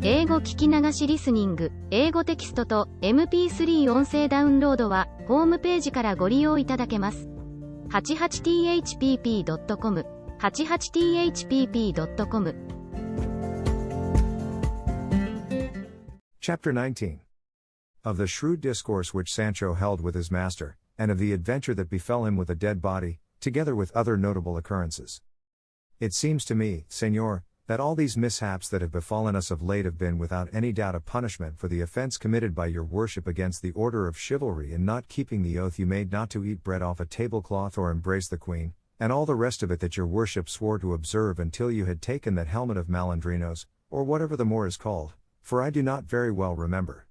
英語聞き流しリスニング、英語テキストと MP3 音声ダウンロードはホームページからご利用いただけます。88thpp.com 88thpp.com Chapter 19 Of the shrewd discourse which Sancho held with his master, and of the adventure that befell him with a dead body, together with other notable occurrences. It seems to me, Señor, that all these mishaps that have befallen us of late have been without any doubt a punishment for the offense committed by your worship against the order of chivalry in not keeping the oath you made not to eat bread off a tablecloth or embrace the queen, and all the rest of it that your worship swore to observe until you had taken that helmet of Malandrinos, or whatever the more is called, for I do not very well remember.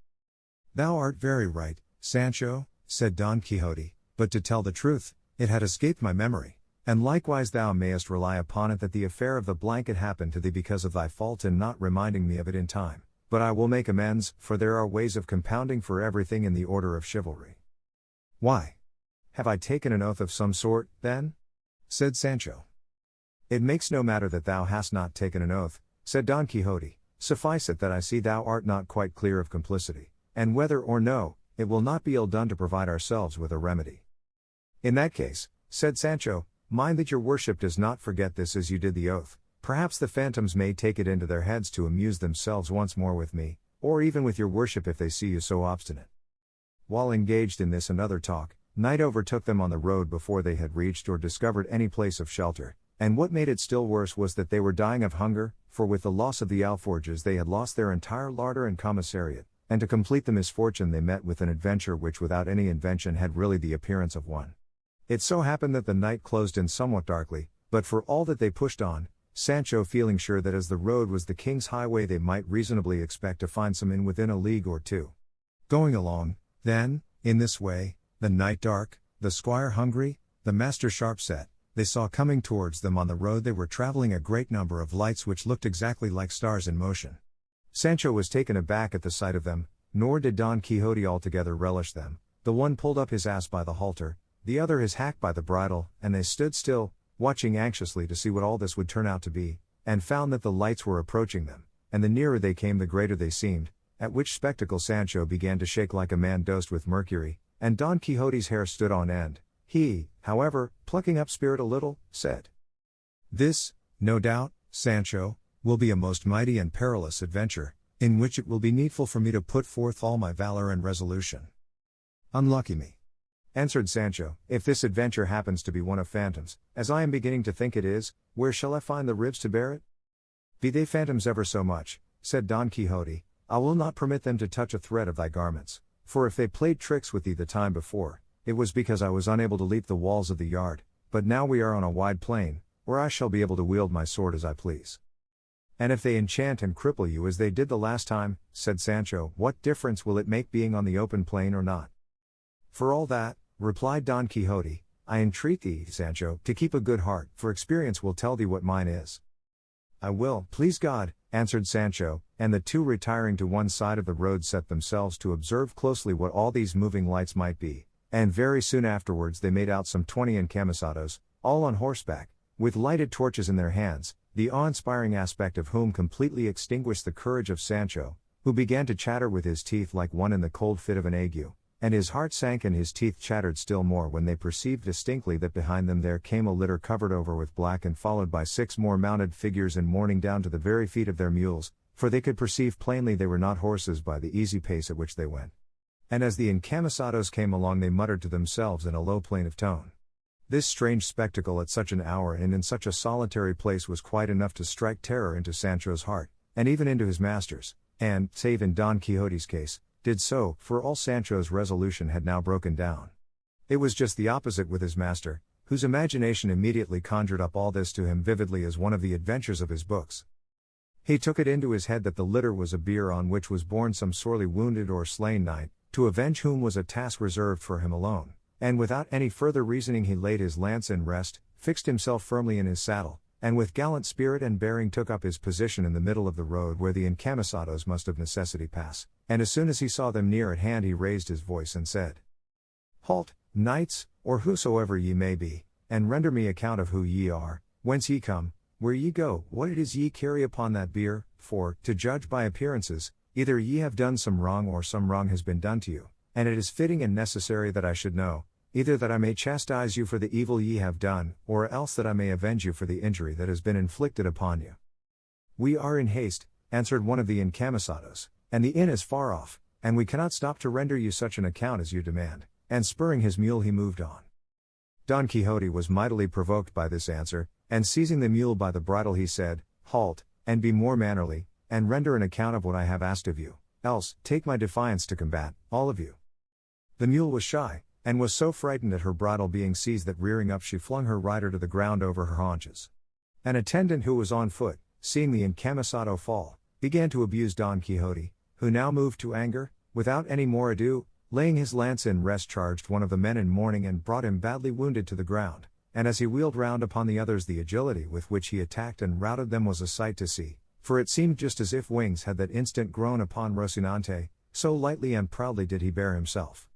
Thou art very right, Sancho, said Don Quixote, but to tell the truth, it had escaped my memory. And likewise thou mayest rely upon it that the affair of the blanket happened to thee because of thy fault in not reminding me of it in time, but I will make amends, for there are ways of compounding for everything in the order of chivalry. Why? Have I taken an oath of some sort, then? Said Sancho. It makes no matter that thou hast not taken an oath, said Don Quixote, suffice it that I see thou art not quite clear of complicity, and whether or no, it will not be ill done to provide ourselves with a remedy. In that case, said Sancho, mind that your worship does not forget this as you did the oath. Perhaps the phantoms may take it into their heads to amuse themselves once more with me, or even with your worship if they see you so obstinate. While engaged in this and other talk, night overtook them on the road before they had reached or discovered any place of shelter, and what made it still worse was that they were dying of hunger, for with the loss of the alforges they had lost their entire larder and commissariat, and to complete the misfortune they met with an adventure which without any invention had really the appearance of one. It so happened that the night closed in somewhat darkly, but for all that they pushed on, Sancho feeling sure that as the road was the king's highway they might reasonably expect to find some inn within a league or two. Going along, then, in this way, the night dark, the squire hungry, the master sharp set, they saw coming towards them on the road they were travelling a great number of lights which looked exactly like stars in motion. Sancho was taken aback at the sight of them, nor did Don Quixote altogether relish them. The one pulled up his ass by the halter, the other his hack by the bridle, and they stood still, watching anxiously to see what all this would turn out to be, and found that the lights were approaching them, and the nearer they came the greater they seemed, at which spectacle Sancho began to shake like a man dosed with mercury, and Don Quixote's hair stood on end. He, however, plucking up spirit a little, said, "This, no doubt, Sancho, will be a most mighty and perilous adventure, in which it will be needful for me to put forth all my valor and resolution." "Unlucky me," answered Sancho, "if this adventure happens to be one of phantoms, as I am beginning to think it is, where shall I find the ribs to bear it?" "Be they phantoms ever so much," said Don Quixote, "I will not permit them to touch a thread of thy garments, for if they played tricks with thee the time before, it was because I was unable to leap the walls of the yard, but now we are on a wide plain, where I shall be able to wield my sword as I please." "And if they enchant and cripple you as they did the last time," said Sancho, "what difference will it make being on the open plain or not?" "For all that," replied Don Quixote, "I entreat thee, Sancho, to keep a good heart, for experience will tell thee what mine is." "I will, please God," answered Sancho, and the two retiring to one side of the road set themselves to observe closely what all these moving lights might be, and very soon afterwards they made out some 20 encamisados, all on horseback, with lighted torches in their hands, the awe-inspiring aspect of whom completely extinguished the courage of Sancho, who began to chatter with his teeth like one in the cold fit of an ague. And his heart sank and his teeth chattered still more when they perceived distinctly that behind them there came a litter covered over with black and followed by 6 more mounted figures in mourning down to the very feet of their mules, for they could perceive plainly they were not horses by the easy pace at which they went. And as the encamisados came along they muttered to themselves in a low plaintive tone. This strange spectacle at such an hour and in such a solitary place was quite enough to strike terror into Sancho's heart, and even into his master's, and, save in Don Quixote's case, did so, for all Sancho's resolution had now broken down. It was just the opposite with his master, whose imagination immediately conjured up all this to him vividly as one of the adventures of his books. He took it into his head that the litter was a bier on which was borne some sorely wounded or slain knight, to avenge whom was a task reserved for him alone, and without any further reasoning he laid his lance in rest, fixed himself firmly in his saddle, and with gallant spirit and bearing took up his position in the middle of the road where the encamisados must of necessity pass, and as soon as he saw them near at hand he raised his voice and said, "Halt, knights, or whosoever ye may be, and render me account of who ye are, whence ye come, where ye go, what it is ye carry upon that bier, for, to judge by appearances, either ye have done some wrong or some wrong has been done to you, and it is fitting and necessary that I should know, either that I may chastise you for the evil ye have done, or else that I may avenge you for the injury that has been inflicted upon you. We are in haste, answered one of the encamisados, and the inn is far off, and we cannot stop to render you such an account as you demand, and spurring his mule he moved on. Don Quixote was mightily provoked by this answer, and seizing the mule by the bridle he said, Halt, and be more mannerly, and render an account of what I have asked of you, else, take my defiance to combat, all of you. The mule was shy, and was so frightened at her bridle being seized that rearing up she flung her rider to the ground over her haunches. An attendant who was on foot, seeing the encamisado fall, began to abuse Don Quixote, who now moved to anger, without any more ado, laying his lance in rest charged one of the men in mourning and brought him badly wounded to the ground, and as he wheeled round upon the others the agility with which he attacked and routed them was a sight to see, for it seemed just as if wings had that instant grown upon Rocinante, so lightly and proudly did he bear himself.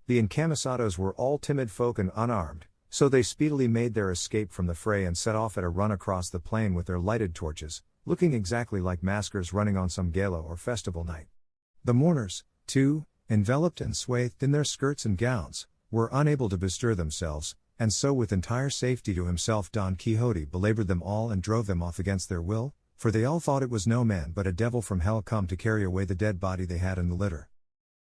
The encamisados were all timid folk and unarmed, so they speedily made their escape from the fray and set off at a run across the plain with their lighted torches, looking exactly like maskers running on some gala or festival night. The mourners, too, enveloped and swathed in their skirts and gowns, were unable to bestir themselves, and so with entire safety to himself Don Quixote belabored them all and drove them off against their will, for they all thought it was no man but a devil from hell come to carry away the dead body they had in the litter.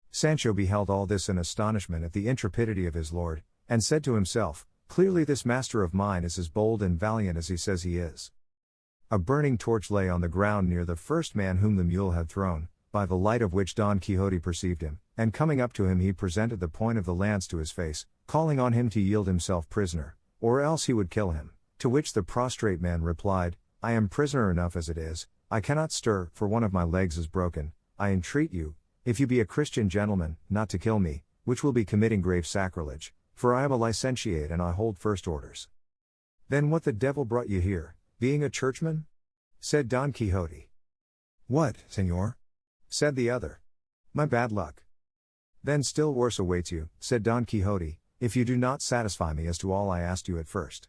Sancho beheld all this in astonishment at the intrepidity of his lord, and said to himself, Clearly this master of mine is as bold and valiant as he says he is. A burning torch lay on the ground near the first man whom the mule had thrown, by the light of which Don Quixote perceived him, and coming up to him he presented the point of the lance to his face, calling on him to yield himself prisoner, or else he would kill him, to which the prostrate man replied, I am prisoner enough as it is, I cannot stir, for one of my legs is broken, I entreat you, if you be a Christian gentleman, not to kill me, which will be committing grave sacrilege, for I am a licentiate and I hold first orders. Then what the devil brought you here, being a churchman? Said Don Quixote. What, señor? Said the other. My bad luck. Then still worse awaits you, said Don Quixote, if you do not satisfy me as to all I asked you at first.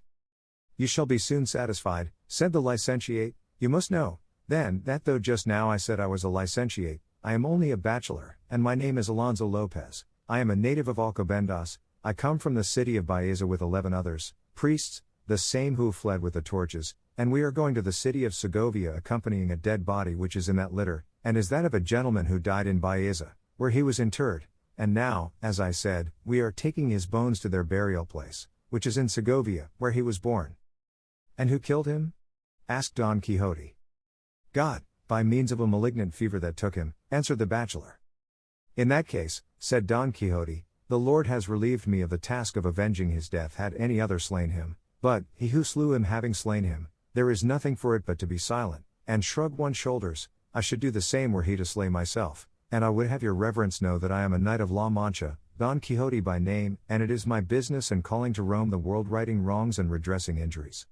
You shall be soon satisfied, said the licentiate, you must know, then, that though just now I said I was a licentiate, I am only a bachelor, and my name is Alonso Lopez, I am a native of Alcobendas, I come from the city of Baeza with 11 others, priests, the same who fled with the torches, and we are going to the city of Segovia accompanying a dead body which is in that litter, and is that of a gentleman who died in Baeza, where he was interred, and now, as I said, we are taking his bones to their burial place, which is in Segovia, where he was born. And who killed him? Asked Don Quixote. God, by means of a malignant fever that took him, answered the bachelor. In that case, said Don Quixote, the Lord has relieved me of the task of avenging his death had any other slain him, but, he who slew him having slain him, there is nothing for it but to be silent, and shrug one's shoulders, I should do the same were he to slay myself, and I would have your reverence know that I am a knight of La Mancha, Don Quixote by name, and it is my business and calling to roam the world righting wrongs and redressing injuries.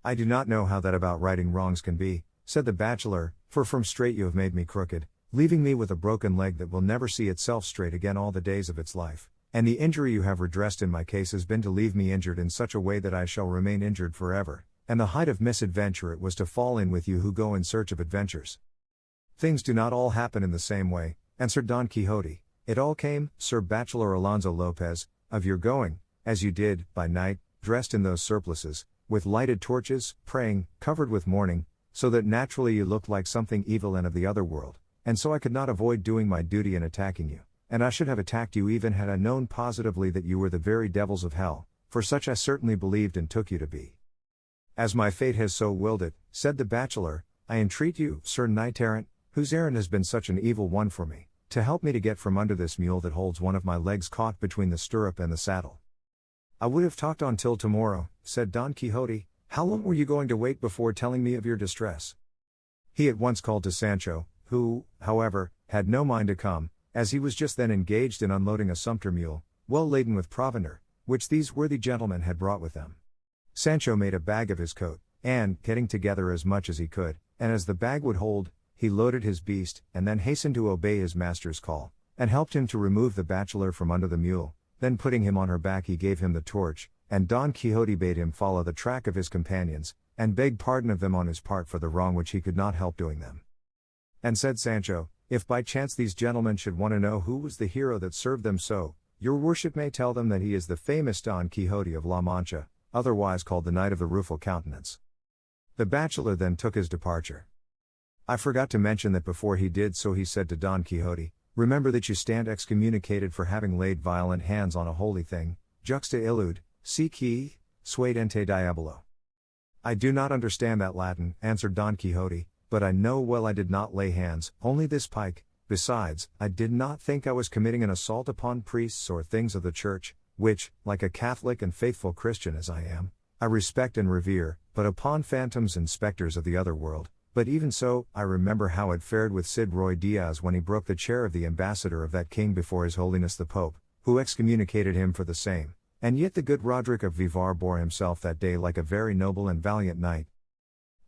I do not know how that about righting wrongs can be, said the bachelor, for from straight you have made me crooked, leaving me with a broken leg that will never see itself straight again all the days of its life, and the injury you have redressed in my case has been to leave me injured in such a way that I shall remain injured forever, and the height of misadventure it was to fall in with you who go in search of adventures. Things do not all happen in the same way, answered Don Quixote, it all came, Sir Bachelor Alonso Lopez, of your going, as you did, by night, dressed in those surplices, with lighted torches, praying, covered with mourning, so that naturally you looked like something evil and of the other world, and so I could not avoid doing my duty in attacking you, and I should have attacked you even had I known positively that you were the very devils of hell, for such I certainly believed and took you to be. As my fate has so willed it, said the bachelor, I entreat you, Sir Knight-errant, whose errand has been such an evil one for me, to help me to get from under this mule that holds one of my legs caught between the stirrup and the saddle. I would have talked on till tomorrow, said Don Quixote, how long were you going to wait before telling me of your distress? He at once called to Sancho, who, however, had no mind to come, as he was just then engaged in unloading a sumpter mule, well laden with provender, which these worthy gentlemen had brought with them. Sancho made a bag of his coat, and, getting together as much as he could, and as the bag would hold, he loaded his beast, and then hastened to obey his master's call, and helped him to remove the bachelor from under the mule, then putting him on her back he gave him the torch, and Don Quixote bade him follow the track of his companions, and beg pardon of them on his part for the wrong which he could not help doing them. And said Sancho, if by chance these gentlemen should want to know who was the hero that served them so, your worship may tell them that he is the famous Don Quixote of La Mancha, otherwise called the Knight of the Rueful Countenance. The bachelor then took his departure. I forgot to mention that before he did so he said to Don Quixote, remember that you stand excommunicated for having laid violent hands on a holy thing, juxta illud, si qui, suade ente diabolo. I do not understand that Latin, answered Don Quixote, but I know well I did not lay hands, only this pike. Besides, I did not think I was committing an assault upon priests or things of the church, which, like a Catholic and faithful Christian as I am, I respect and revere, but upon phantoms and spectres of the other world. But even so, I remember how it fared with Cid Roy Diaz when he broke the chair of the ambassador of that king before his holiness the Pope, who excommunicated him for the same, and yet the good Roderick of Vivar bore himself that day like a very noble and valiant knight.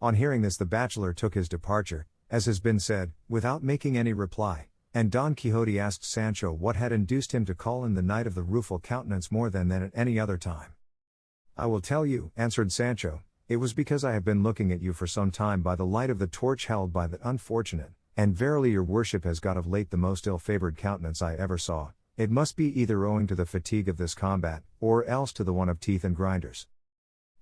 On hearing this the bachelor took his departure, as has been said, without making any reply, and Don Quixote asked Sancho what had induced him to call him the Knight of the Rueful Countenance more than at any other time. I will tell you, answered Sancho, it was because I have been looking at you for some time by the light of the torch held by that unfortunate, and verily your worship has got of late the most ill-favoured countenance I ever saw. It must be either owing to the fatigue of this combat, or else to the want of teeth and grinders.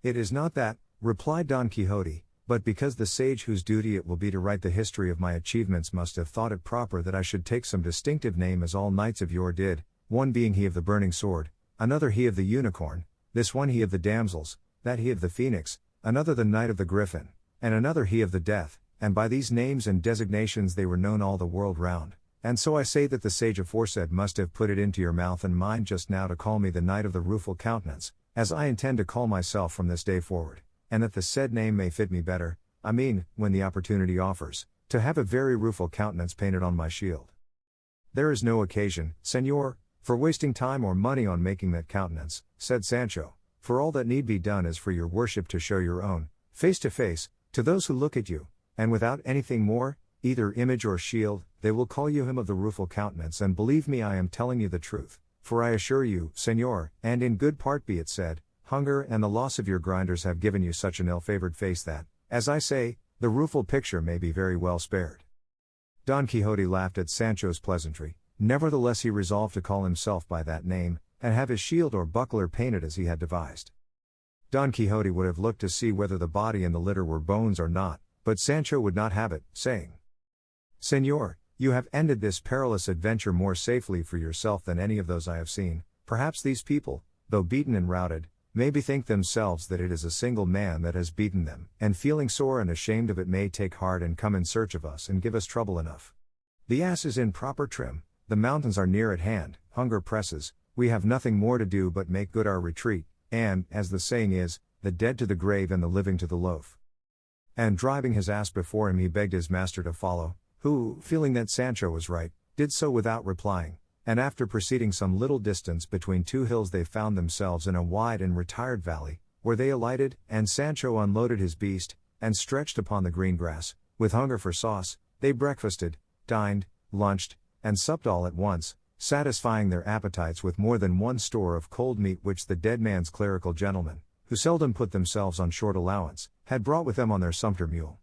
It is not that, replied Don Quixote, but because the sage whose duty it will be to write the history of my achievements must have thought it proper that I should take some distinctive name as all knights of yore did, one being he of the burning sword, another he of the unicorn, this one he of the damsels, that he of the phoenix, another the knight of the griffin, and another he of the death, and by these names and designations they were known all the world round, and so I say that the sage aforesaid must have put it into your mouth and mine just now to call me the Knight of the Rueful Countenance, as I intend to call myself from this day forward, and that the said name may fit me better, I mean, when the opportunity offers, to have a very rueful countenance painted on my shield. There is no occasion, Señor, for wasting time or money on making that countenance, said Sancho, for all that need be done is for your worship to show your own, face to face, to those who look at you, and without anything more, either image or shield, they will call you him of the rueful countenance, and believe me I am telling you the truth, for I assure you, Señor, and in good part be it said, hunger and the loss of your grinders have given you such an ill-favoured face that, as I say, the rueful picture may be very well spared. Don Quixote laughed at Sancho's pleasantry, nevertheless he resolved to call himself by that name, and have his shield or buckler painted as he had devised. Don Quixote would have looked to see whether the body in the litter were bones or not, but Sancho would not have it, saying, Señor, you have ended this perilous adventure more safely for yourself than any of those I have seen. Perhaps these people, though beaten and routed, may bethink themselves that it is a single man that has beaten them, and feeling sore and ashamed of it may take heart and come in search of us and give us trouble enough. The ass is in proper trim, the mountains are near at hand, hunger presses, we have nothing more to do but make good our retreat, and, as the saying is, the dead to the grave and the living to the loaf. And driving his ass before him he begged his master to follow, who, feeling that Sancho was right, did so without replying, and after proceeding some little distance between two hills they found themselves in a wide and retired valley, where they alighted, and Sancho unloaded his beast, and stretched upon the green grass, with hunger for sauce, they breakfasted, dined, lunched, and supped all at once, satisfying their appetites with more than one store of cold meat which the dead man's clerical gentlemen, who seldom put themselves on short allowance, had brought with them on their sumpter mule.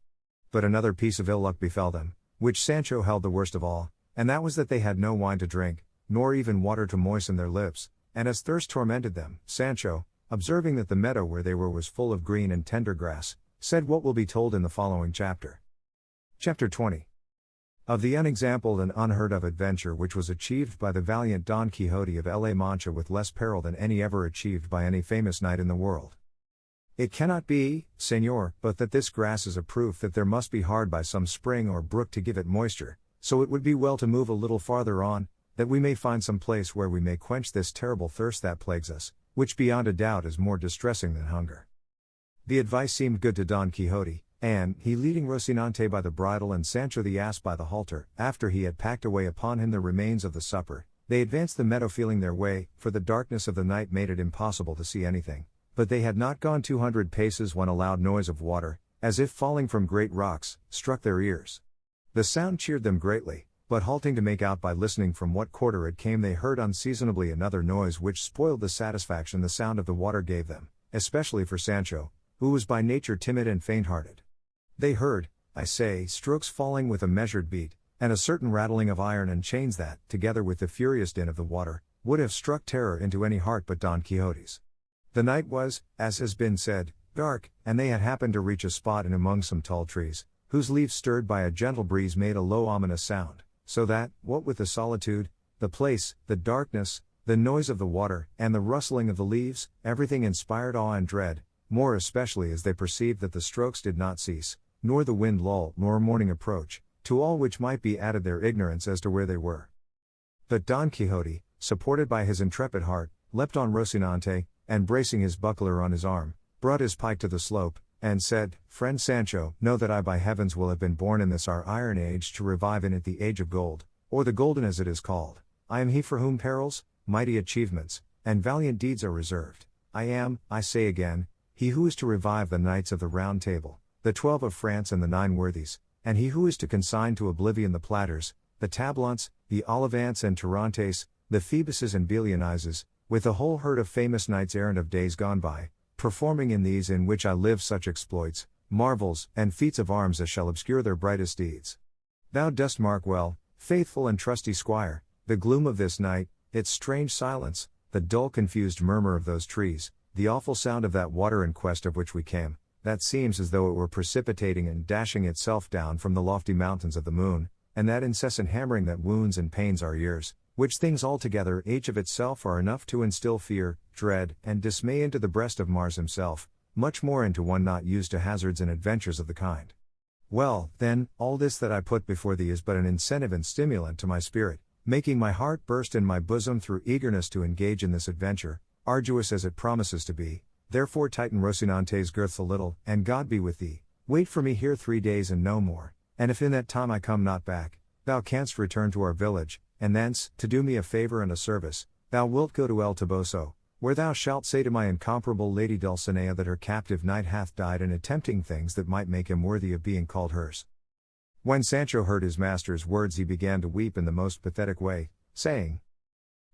But another piece of ill luck befell them, which Sancho held the worst of all, and that was that they had no wine to drink, nor even water to moisten their lips, and as thirst tormented them, Sancho, observing that the meadow where they were was full of green and tender grass, said what will be told in the following chapter. Chapter 20. Of the unexampled and unheard of adventure which was achieved by the valiant Don Quixote of La Mancha with less peril than any ever achieved by any famous knight in the world. It cannot be, Señor, but that this grass is a proof that there must be hard by some spring or brook to give it moisture, so it would be well to move a little farther on, that we may find some place where we may quench this terrible thirst that plagues us, which beyond a doubt is more distressing than hunger. The advice seemed good to Don Quixote, and, he leading Rocinante by the bridle and Sancho the ass by the halter, after he had packed away upon him the remains of the supper, they advanced the meadow feeling their way, for the darkness of the night made it impossible to see anything, but they had not gone 200 paces when a loud noise of water, as if falling from great rocks, struck their ears. The sound cheered them greatly, but halting to make out by listening from what quarter it came they heard unseasonably another noise which spoiled the satisfaction the sound of the water gave them, especially for Sancho, who was by nature timid and faint-hearted. They heard, I say, strokes falling with a measured beat, and a certain rattling of iron and chains that, together with the furious din of the water, would have struck terror into any heart but Don Quixote's. The night was, as has been said, dark, and they had happened to reach a spot in among some tall trees, whose leaves stirred by a gentle breeze made a low ominous sound, so that, what with the solitude, the place, the darkness, the noise of the water, and the rustling of the leaves, everything inspired awe and dread, more especially as they perceived that the strokes did not cease, nor the wind lull, nor morning approach, to all which might be added their ignorance as to where they were. But Don Quixote, supported by his intrepid heart, leapt on Rocinante, and bracing his buckler on his arm, brought his pike to the slope, and said, Friend Sancho, know that I by heavens will have been born in this our iron age to revive in it the age of gold, or the golden as it is called. I am he for whom perils, mighty achievements, and valiant deeds are reserved. I am, I say again, he who is to revive the knights of the Round Table, the 12 of France and the 9 worthies, and he who is to consign to oblivion the Platters, the Tablants, the Olivants and Tarantes, the Phoebuses and Belianises, with the whole herd of famous knights errant of days gone by, performing in these in which I live such exploits, marvels, and feats of arms as shall obscure their brightest deeds. Thou dost mark well, faithful and trusty squire, the gloom of this night, its strange silence, the dull confused murmur of those trees, the awful sound of that water in quest of which we came, that seems as though it were precipitating and dashing itself down from the lofty mountains of the moon, and that incessant hammering that wounds and pains our ears, which things altogether each of itself are enough to instill fear, dread, and dismay into the breast of Mars himself, much more into one not used to hazards and adventures of the kind. Well, then, all this that I put before thee is but an incentive and stimulant to my spirit, making my heart burst in my bosom through eagerness to engage in this adventure, arduous as it promises to be. Therefore tighten Rocinante's girths a little, and God be with thee. Wait for me here 3 days and no more, and if in that time I come not back, thou canst return to our village, and thence, to do me a favor and a service, thou wilt go to El Toboso, where thou shalt say to my incomparable lady Dulcinea that her captive knight hath died in attempting things that might make him worthy of being called hers. When Sancho heard his master's words he began to weep in the most pathetic way, saying,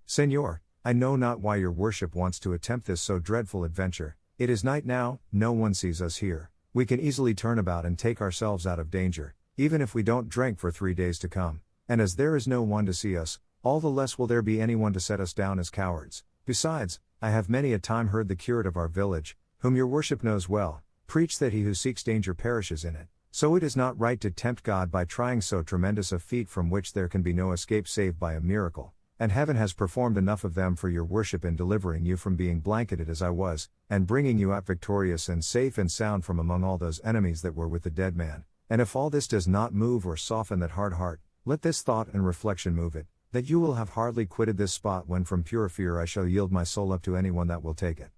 Señor, I know not why your worship wants to attempt this so dreadful adventure. It is night now, no one sees us here, we can easily turn about and take ourselves out of danger, even if we don't drink for 3 days to come, and as there is no one to see us, all the less will there be anyone to set us down as cowards. Besides, I have many a time heard the curate of our village, whom your worship knows well, preach that he who seeks danger perishes in it, so it is not right to tempt God by trying so tremendous a feat from which there can be no escape save by a miracle. And heaven has performed enough of them for your worship in delivering you from being blanketed as I was, and bringing you out victorious and safe and sound from among all those enemies that were with the dead man. And if all this does not move or soften that hard heart, let this thought and reflection move it, that you will have hardly quitted this spot when from pure fear I shall yield my soul up to anyone that will take it.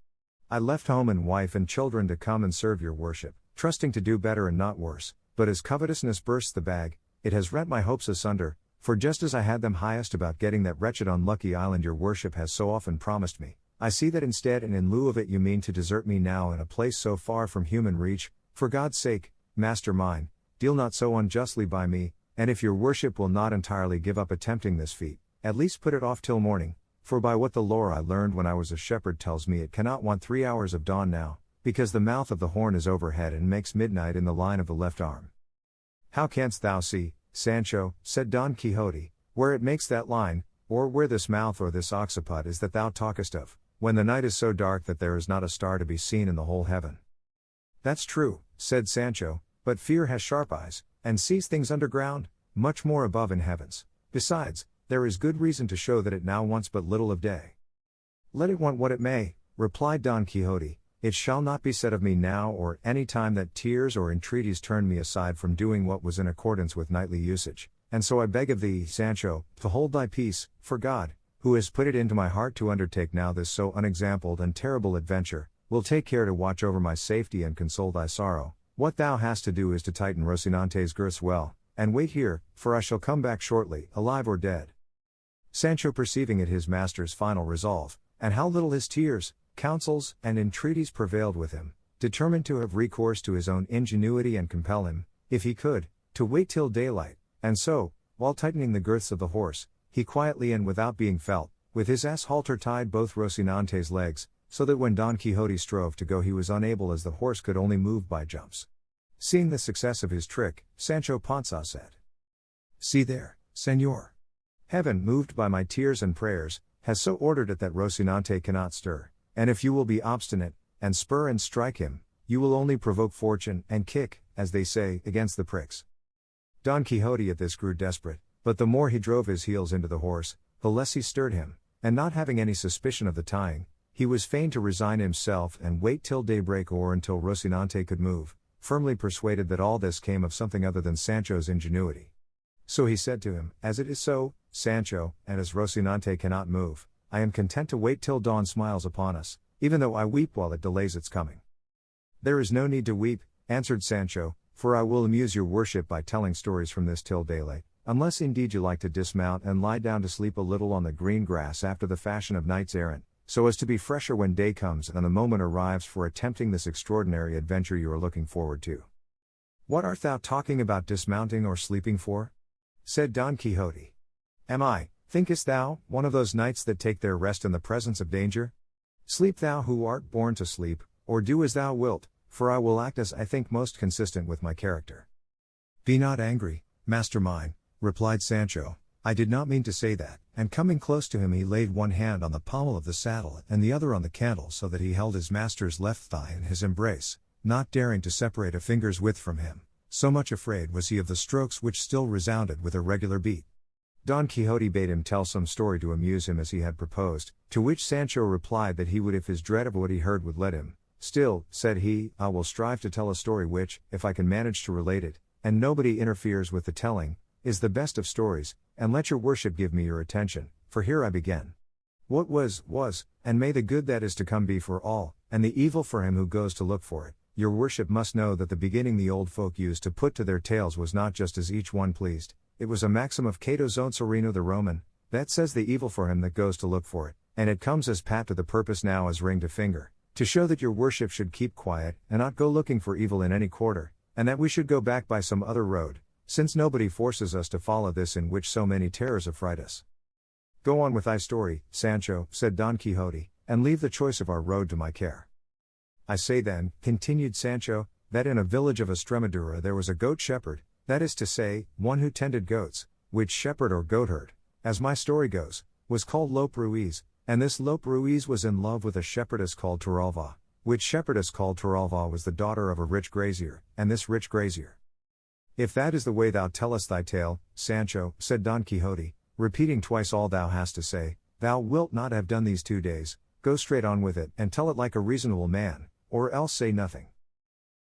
I left home and wife and children to come and serve your worship, trusting to do better and not worse, but as covetousness bursts the bag, it has rent my hopes asunder. For just as I had them highest about getting that wretched unlucky island your worship has so often promised me, I see that instead and in lieu of it you mean to desert me now in a place so far from human reach. For God's sake, master mine, deal not so unjustly by me, and if your worship will not entirely give up attempting this feat, at least put it off till morning, for by what the lore I learned when I was a shepherd tells me it cannot want 3 hours of dawn now, because the mouth of the horn is overhead and makes midnight in the line of the left arm. How canst thou see, Sancho, said Don Quixote, where it makes that line, or where this mouth or this occiput is that thou talkest of, when the night is so dark that there is not a star to be seen in the whole heaven? That's true, said Sancho, but fear has sharp eyes, and sees things underground, much more above in heavens. Besides, there is good reason to show that it now wants but little of day. Let it want what it may, replied Don Quixote, it shall not be said of me now or any time that tears or entreaties turned me aside from doing what was in accordance with knightly usage, and so I beg of thee, Sancho, to hold thy peace, for God, who has put it into my heart to undertake now this so unexampled and terrible adventure, will take care to watch over my safety and console thy sorrow. What thou hast to do is to tighten Rocinante's girths well, and wait here, for I shall come back shortly, alive or dead. Sancho, perceiving it his master's final resolve, and how little his tears, counsels, and entreaties prevailed with him, determined to have recourse to his own ingenuity and compel him, if he could, to wait till daylight, and so, while tightening the girths of the horse, he quietly and without being felt, with his ass halter tied both Rocinante's legs, so that when Don Quixote strove to go he was unable as the horse could only move by jumps. Seeing the success of his trick, Sancho Panza said, "See there, Señor. Heaven, moved by my tears and prayers, has so ordered it that Rocinante cannot stir, and if you will be obstinate, and spur and strike him, you will only provoke fortune and kick, as they say, against the pricks." Don Quixote at this grew desperate, but the more he drove his heels into the horse, the less he stirred him, and not having any suspicion of the tying, he was fain to resign himself and wait till daybreak or until Rocinante could move, firmly persuaded that all this came of something other than Sancho's ingenuity. So he said to him, "As it is so, Sancho, and as Rocinante cannot move, I am content to wait till dawn smiles upon us, even though I weep while it delays its coming." "There is no need to weep," answered Sancho, "for I will amuse your worship by telling stories from this till daylight, unless indeed you like to dismount and lie down to sleep a little on the green grass after the fashion of knights errant, so as to be fresher when day comes and the moment arrives for attempting this extraordinary adventure you are looking forward to." "What art thou talking about dismounting or sleeping for?" said Don Quixote. "Am I, thinkest thou, one of those knights that take their rest in the presence of danger? Sleep thou who art born to sleep, or do as thou wilt, for I will act as I think most consistent with my character." "Be not angry, master mine," replied Sancho, "I did not mean to say that," and coming close to him he laid one hand on the pommel of the saddle and the other on the cantle so that he held his master's left thigh in his embrace, not daring to separate a finger's width from him, so much afraid was he of the strokes which still resounded with a regular beat. Don Quixote bade him tell some story to amuse him as he had proposed, to which Sancho replied that he would if his dread of what he heard would let him. "Still," said he, "I will strive to tell a story which, if I can manage to relate it, and nobody interferes with the telling, is the best of stories, and let your worship give me your attention, for here I begin. What was, and may the good that is to come be for all, and the evil for him who goes to look for it. Your worship must know that the beginning the old folk used to put to their tales was not just as each one pleased, it was a maxim of Cato Zonzarino the Roman, that says the evil for him that goes to look for it, and it comes as pat to the purpose now as ring to finger, to show that your worship should keep quiet, and not go looking for evil in any quarter, and that we should go back by some other road, since nobody forces us to follow this in which so many terrors affright us." "Go on with thy story, Sancho," said Don Quixote, "and leave the choice of our road to my care." "I say then," continued Sancho, "that in a village of Estremadura there was a goat shepherd, that is to say, one who tended goats, which shepherd or goatherd, as my story goes, was called Lope Ruiz, and this Lope Ruiz was in love with a shepherdess called Torralva, which shepherdess called Torralva was the daughter of a rich grazier, and this rich grazier—" "If that is the way thou tellest thy tale, Sancho," said Don Quixote, repeating twice all thou hast to say, "thou wilt not have done these 2 days, go straight on with it and tell it like a reasonable man, or else say nothing."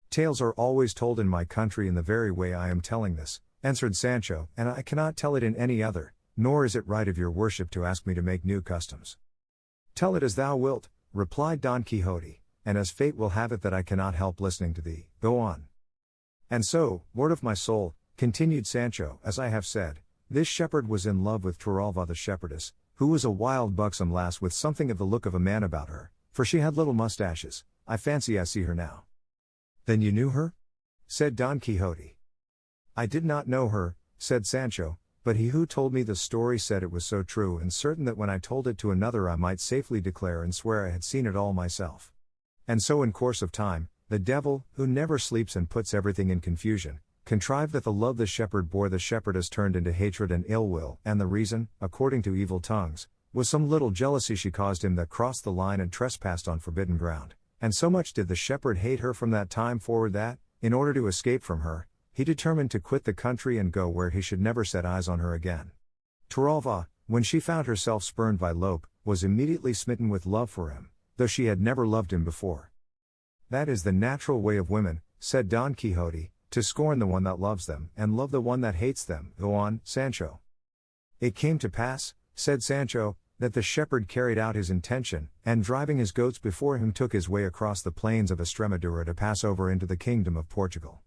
"Tales are always told in my country in the very way I am telling this," answered Sancho, "and I cannot tell it in any other, nor is it right of your worship to ask me to make new customs." "Tell it as thou wilt," replied Don Quixote, "and as fate will have it that I cannot help listening to thee, go on." "And so, lord of my soul," continued Sancho, "as I have said, this shepherd was in love with Torralva the shepherdess, who was a wild buxom lass with something of the look of a man about her, for she had little mustaches. I fancy I see her now." "Then you knew her?" said Don Quixote. "I did not know her," said Sancho, "but he who told me the story said it was so true and certain that when I told it to another I might safely declare and swear I had seen it all myself. And so in course of time, the devil, who never sleeps and puts everything in confusion, contrived that the love the shepherd bore the shepherdess turned into hatred and ill will, and the reason, according to evil tongues, was some little jealousy she caused him that crossed the line and trespassed on forbidden ground. And so much did the shepherd hate her from that time forward that, in order to escape from her, he determined to quit the country and go where he should never set eyes on her again. Torralva, when she found herself spurned by Lope, was immediately smitten with love for him, though she had never loved him before." "That is the natural way of women," said Don Quixote, "to scorn the one that loves them and love the one that hates them. Go on, Sancho." "It came to pass," said Sancho, "that the shepherd carried out his intention, and driving his goats before him took his way across the plains of Estremadura to pass over into the kingdom of Portugal.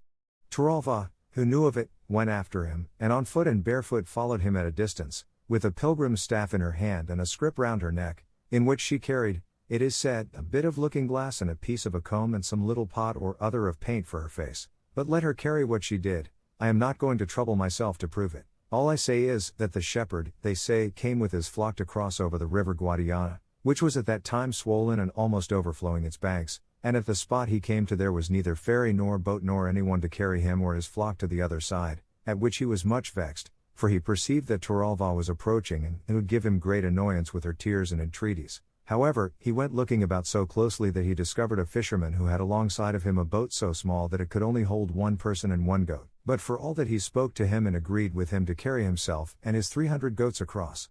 Torralva, who knew of it, went after him, and on foot and barefoot followed him at a distance, with a pilgrim's staff in her hand and a scrip round her neck, in which she carried, it is said, a bit of looking glass and a piece of a comb and some little pot or other of paint for her face. But let her carry what she did, I am not going to trouble myself to prove it. All I say is, that the shepherd, they say, came with his flock to cross over the river Guadiana, which was at that time swollen and almost overflowing its banks, and at the spot he came to there was neither ferry nor boat nor anyone to carry him or his flock to the other side, at which he was much vexed, for he perceived that Toralva was approaching and it would give him great annoyance with her tears and entreaties. However, he went looking about so closely that he discovered a fisherman who had alongside of him a boat so small that it could only hold one person and one goat, but for all that he spoke to him and agreed with him to carry himself and his 300 goats across.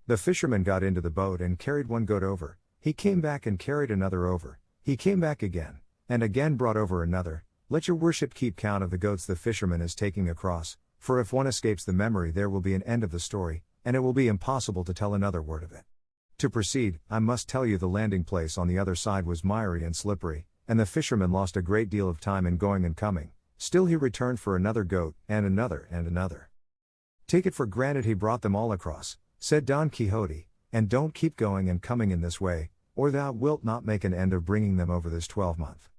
The fisherman got into the boat and carried one goat over, he came back and carried another over, he came back again, and again brought over another. Let your worship keep count of the goats the fisherman is taking across, for if one escapes the memory there will be an end of the story, and it will be impossible to tell another word of it. To proceed, I must tell you the landing place on the other side was miry and slippery, and the fisherman lost a great deal of time in going and coming. Still he returned for another goat, and another and another. Take it for granted he brought them all across, said Don Quixote, and don't keep going and coming in this way, or thou wilt not make an end of bringing them over this 12-month.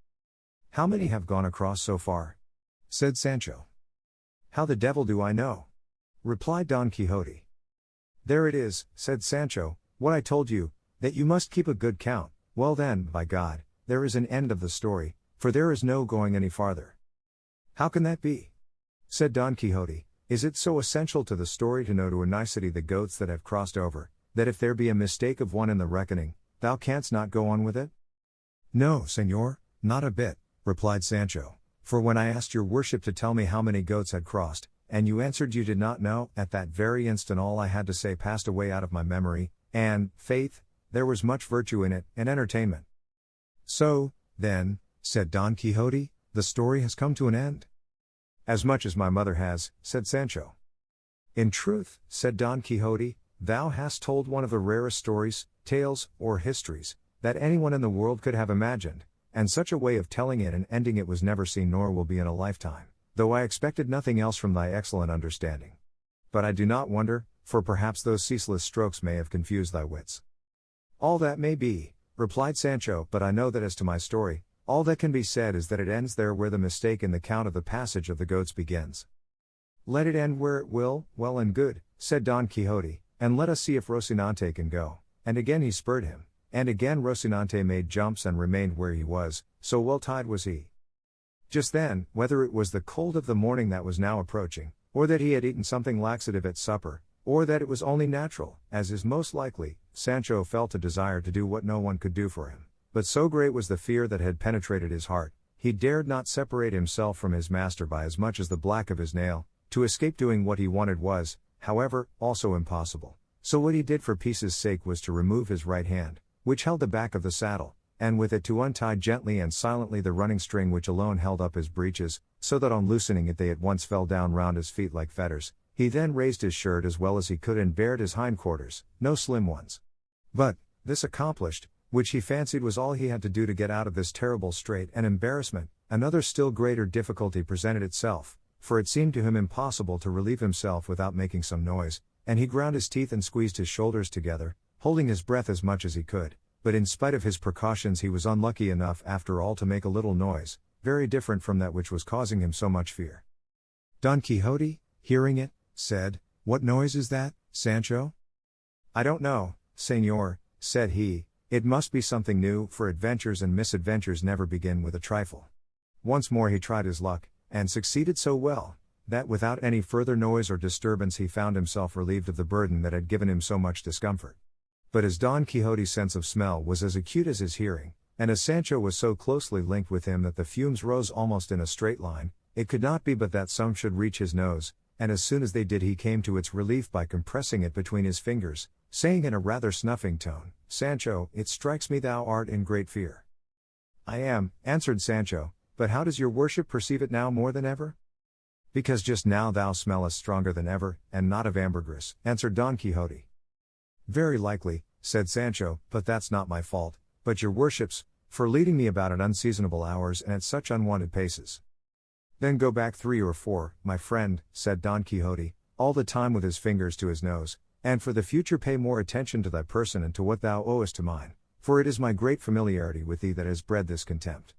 How many have gone across so far? Said Sancho. How the devil do I know? Replied Don Quixote. There it is, said Sancho, what I told you, that you must keep a good count. Well then, by God, there is an end of the story, for there is no going any farther. How can that be? Said Don Quixote. Is it so essential to the story to know to a nicety the goats that have crossed over, that if there be a mistake of one in the reckoning, thou canst not go on with it? No, señor, not a bit, replied Sancho, for when I asked your worship to tell me how many goats had crossed, and you answered you did not know, at that very instant all I had to say passed away out of my memory, and, faith, there was much virtue in it, and entertainment. So, then, said Don Quixote, the story has come to an end? As much as my mother has, said Sancho. In truth, said Don Quixote, thou hast told one of the rarest stories, tales, or histories, that anyone in the world could have imagined, and such a way of telling it and ending it was never seen nor will be in a lifetime, though I expected nothing else from thy excellent understanding. But I do not wonder, for perhaps those ceaseless strokes may have confused thy wits. All that may be, replied Sancho, but I know that as to my story, all that can be said is that it ends there where the mistake in the count of the passage of the goats begins. Let it end where it will, well and good, said Don Quixote, and let us see if Rocinante can go. And again he spurred him, and again Rocinante made jumps and remained where he was, so well tied was he. Just then, whether it was the cold of the morning that was now approaching, or that he had eaten something laxative at supper, or that it was only natural, as is most likely, Sancho felt a desire to do what no one could do for him. But so great was the fear that had penetrated his heart, he dared not separate himself from his master by as much as the black of his nail. To escape doing what he wanted was, however, also impossible. So what he did for peace's sake was to remove his right hand, which held the back of the saddle, and with it to untie gently and silently the running string which alone held up his breeches, so that on loosening it they at once fell down round his feet like fetters. He then raised his shirt as well as he could and bared his hindquarters, no slim ones. But, this accomplished, which he fancied was all he had to do to get out of this terrible strait and embarrassment, another still greater difficulty presented itself, for it seemed to him impossible to relieve himself without making some noise, and he ground his teeth and squeezed his shoulders together, holding his breath as much as he could, but in spite of his precautions he was unlucky enough after all to make a little noise, very different from that which was causing him so much fear. Don Quixote, hearing it, said, "What noise is that, Sancho?" "I don't know, señor," said he, "it must be something new, for adventures and misadventures never begin with a trifle." Once more he tried his luck, and succeeded so well, that without any further noise or disturbance he found himself relieved of the burden that had given him so much discomfort. But as Don Quixote's sense of smell was as acute as his hearing, and as Sancho was so closely linked with him that the fumes rose almost in a straight line, it could not be but that some should reach his nose, and as soon as they did he came to its relief by compressing it between his fingers, saying in a rather snuffing tone, "Sancho, it strikes me thou art in great fear." "I am," answered Sancho, "but how does your worship perceive it now more than ever?" "Because just now thou smellest stronger than ever, and not of ambergris," answered Don Quixote. "Very likely," said Sancho, "but that's not my fault, but your worship's, for leading me about at unseasonable hours and at such unwonted paces." "Then go back 3 or 4, my friend," said Don Quixote, all the time with his fingers to his nose, "and for the future pay more attention to thy person and to what thou owest to mine, for it is my great familiarity with thee that has bred this contempt."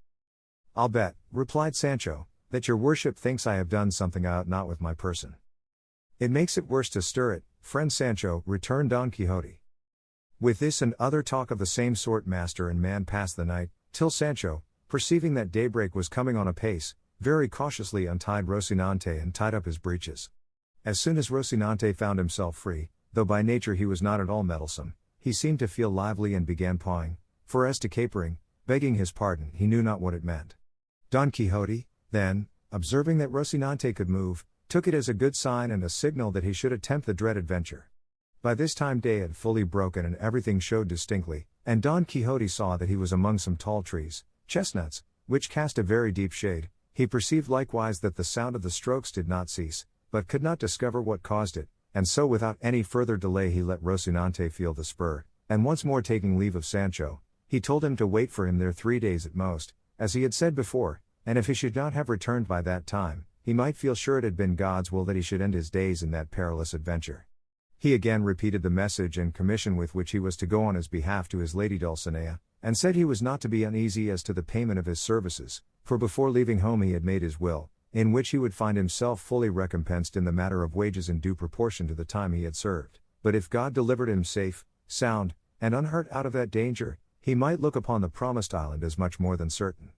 "I'll bet," replied Sancho, "that your worship thinks I have done something I ought not with my person." "It makes it worse to stir it, friend Sancho," returned Don Quixote. With this and other talk of the same sort master and man passed the night, till Sancho, perceiving that daybreak was coming on apace, very cautiously untied Rocinante and tied up his breeches. As soon as Rocinante found himself free, though by nature he was not at all meddlesome, he seemed to feel lively and began pawing, for as to capering, begging his pardon, he knew not what it meant. Don Quixote, then, observing that Rocinante could move, took it as a good sign and a signal that he should attempt the dread adventure. By this time day had fully broken and everything showed distinctly, and Don Quixote saw that he was among some tall trees, chestnuts, which cast a very deep shade. He perceived likewise that the sound of the strokes did not cease, but could not discover what caused it, and so without any further delay he let Rocinante feel the spur, and once more taking leave of Sancho, he told him to wait for him there 3 days at most, as he had said before, and if he should not have returned by that time, he might feel sure it had been God's will that he should end his days in that perilous adventure. He again repeated the message and commission with which he was to go on his behalf to his lady Dulcinea, and said he was not to be uneasy as to the payment of his services, for before leaving home he had made his will, in which he would find himself fully recompensed in the matter of wages in due proportion to the time he had served, but if God delivered him safe, sound, and unhurt out of that danger, he might look upon the promised island as much more than certain.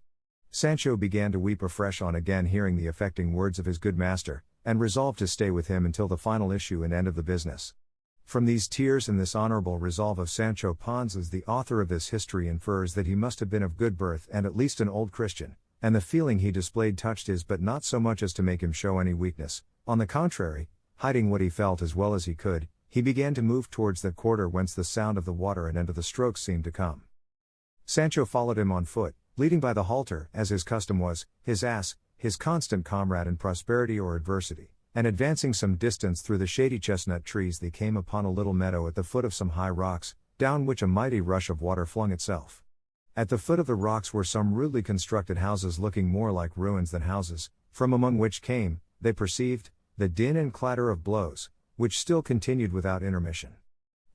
Sancho began to weep afresh on again hearing the affecting words of his good master, and resolved to stay with him until the final issue and end of the business. From these tears and this honorable resolve of Sancho Panza, the author of this history infers that he must have been of good birth and at least an old Christian, and the feeling he displayed touched his but not so much as to make him show any weakness. On the contrary, hiding what he felt as well as he could, he began to move towards that quarter whence the sound of the water and end of the strokes seemed to come. Sancho followed him on foot, leading by the halter, as his custom was, his ass, his constant comrade in prosperity or adversity, and advancing some distance through the shady chestnut trees they came upon a little meadow at the foot of some high rocks, down which a mighty rush of water flung itself. At the foot of the rocks were some rudely constructed houses looking more like ruins than houses, from among which came, they perceived, the din and clatter of blows, which still continued without intermission.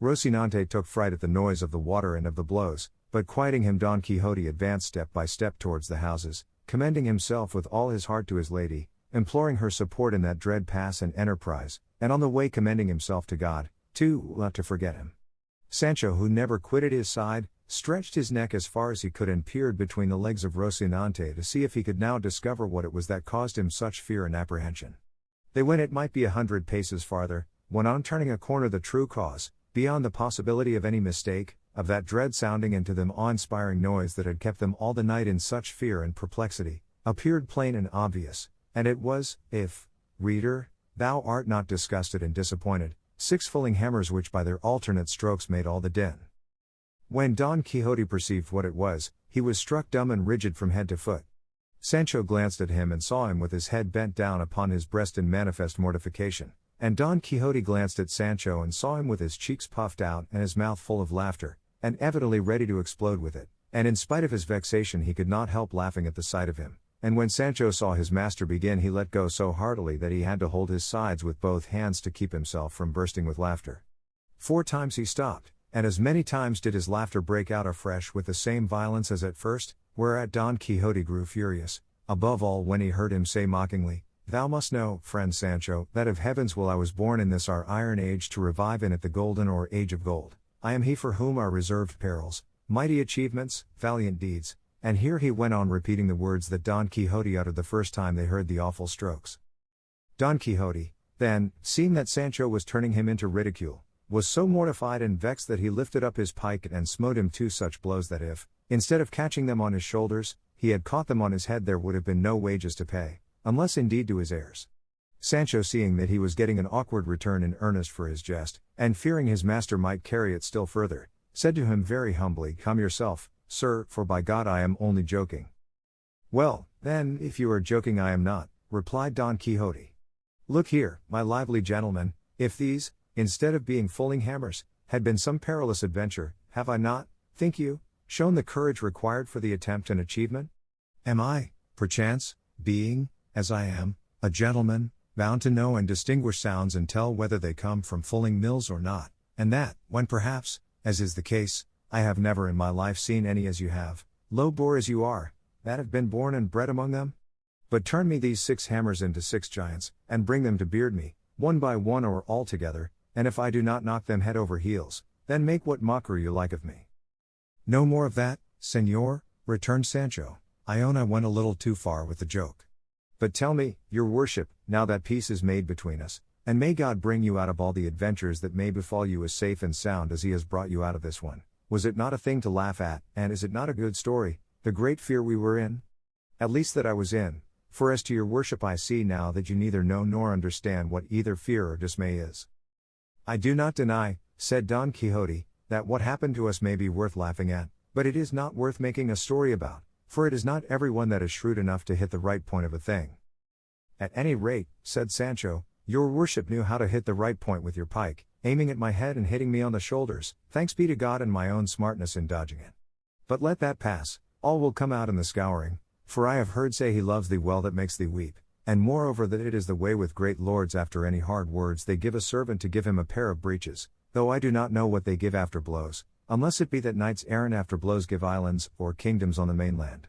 Rocinante took fright at the noise of the water and of the blows, but quieting him Don Quixote advanced step by step towards the houses, commending himself with all his heart to his lady, imploring her support in that dread pass and enterprise, and on the way commending himself to God, too, not to forget him. Sancho, who never quitted his side, stretched his neck as far as he could and peered between the legs of Rocinante to see if he could now discover what it was that caused him such fear and apprehension. They went it might be 100 paces farther, when on turning a corner the true cause, beyond the possibility of any mistake, of that dread sounding and to them awe-inspiring noise that had kept them all the night in such fear and perplexity, appeared plain and obvious, and it was, if, reader, thou art not disgusted and disappointed, 6 fulling hammers which by their alternate strokes made all the din. When Don Quixote perceived what it was, he was struck dumb and rigid from head to foot. Sancho glanced at him and saw him with his head bent down upon his breast in manifest mortification, and Don Quixote glanced at Sancho and saw him with his cheeks puffed out and his mouth full of laughter, and evidently ready to explode with it, and in spite of his vexation he could not help laughing at the sight of him, and when Sancho saw his master begin he let go so heartily that he had to hold his sides with both hands to keep himself from bursting with laughter. 4 times he stopped, and as many times did his laughter break out afresh with the same violence as at first, whereat Don Quixote grew furious, above all when he heard him say mockingly, "Thou must know, friend Sancho, that of heaven's will I was born in this our iron age to revive in it the golden or age of gold. I am he for whom are reserved perils, mighty achievements, valiant deeds," and here he went on repeating the words that Don Quixote uttered the first time they heard the awful strokes. Don Quixote, then, seeing that Sancho was turning him into ridicule, was so mortified and vexed that he lifted up his pike and smote him 2 such blows that if, instead of catching them on his shoulders, he had caught them on his head there would have been no wages to pay, unless indeed to his heirs. Sancho, seeing that he was getting an awkward return in earnest for his jest, and fearing his master might carry it still further, said to him very humbly, "Come yourself, sir, for by God I am only joking." "Well, then, if you are joking I am not," replied Don Quixote. "Look here, my lively gentleman, if these, instead of being fulling hammers, had been some perilous adventure, have I not, think you, shown the courage required for the attempt and achievement? Am I, perchance, being, as I am, a gentleman, bound to know and distinguish sounds and tell whether they come from fulling mills or not, and that, when perhaps, as is the case, I have never in my life seen any as you have, low bore as you are, that have been born and bred among them? But turn me these 6 hammers into 6 giants, and bring them to beard me, one by one or all together, and if I do not knock them head over heels, then make what mockery you like of me." "No more of that, señor," returned Sancho, I own I went a little too far with the joke. But tell me, your worship, now that peace is made between us, and may God bring you out of all the adventures that may befall you as safe and sound as he has brought you out of this one, was it not a thing to laugh at, and is it not a good story, the great fear we were in? At least that I was in, for as to your worship I see now that you neither know nor understand what either fear or dismay is. I do not deny, said Don Quixote, that what happened to us may be worth laughing at, but it is not worth making a story about, for it is not everyone that is shrewd enough to hit the right point of a thing. At any rate, said Sancho, your worship knew how to hit the right point with your pike, aiming at my head and hitting me on the shoulders, thanks be to God and my own smartness in dodging it. But let that pass, all will come out in the scouring, for I have heard say he loves thee well that makes thee weep, and moreover that it is the way with great lords after any hard words they give a servant to give him a pair of breeches, though I do not know what they give after blows, unless it be that knights errant after blows give islands or kingdoms on the mainland.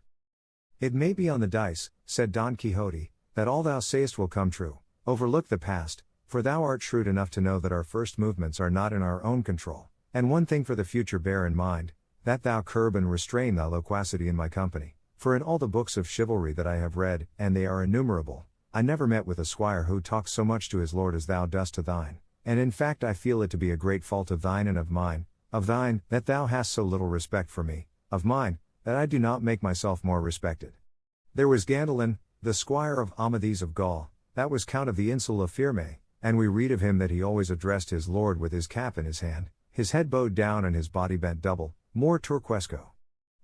It may be on the dice, said Don Quixote, that all thou sayest will come true. Overlook the past, for thou art shrewd enough to know that our first movements are not in our own control, and one thing for the future bear in mind, that thou curb and restrain thy loquacity in my company, for in all the books of chivalry that I have read, and they are innumerable, I never met with a squire who talks so much to his lord as thou dost to thine, and in fact I feel it to be a great fault of thine and of thine, that thou hast so little respect for me, of mine, that I do not make myself more respected. There was Gandalin, the squire of Amadis of Gaul, that was count of the Insula Firme, and we read of him that he always addressed his lord with his cap in his hand, his head bowed down and his body bent double, more turquesco.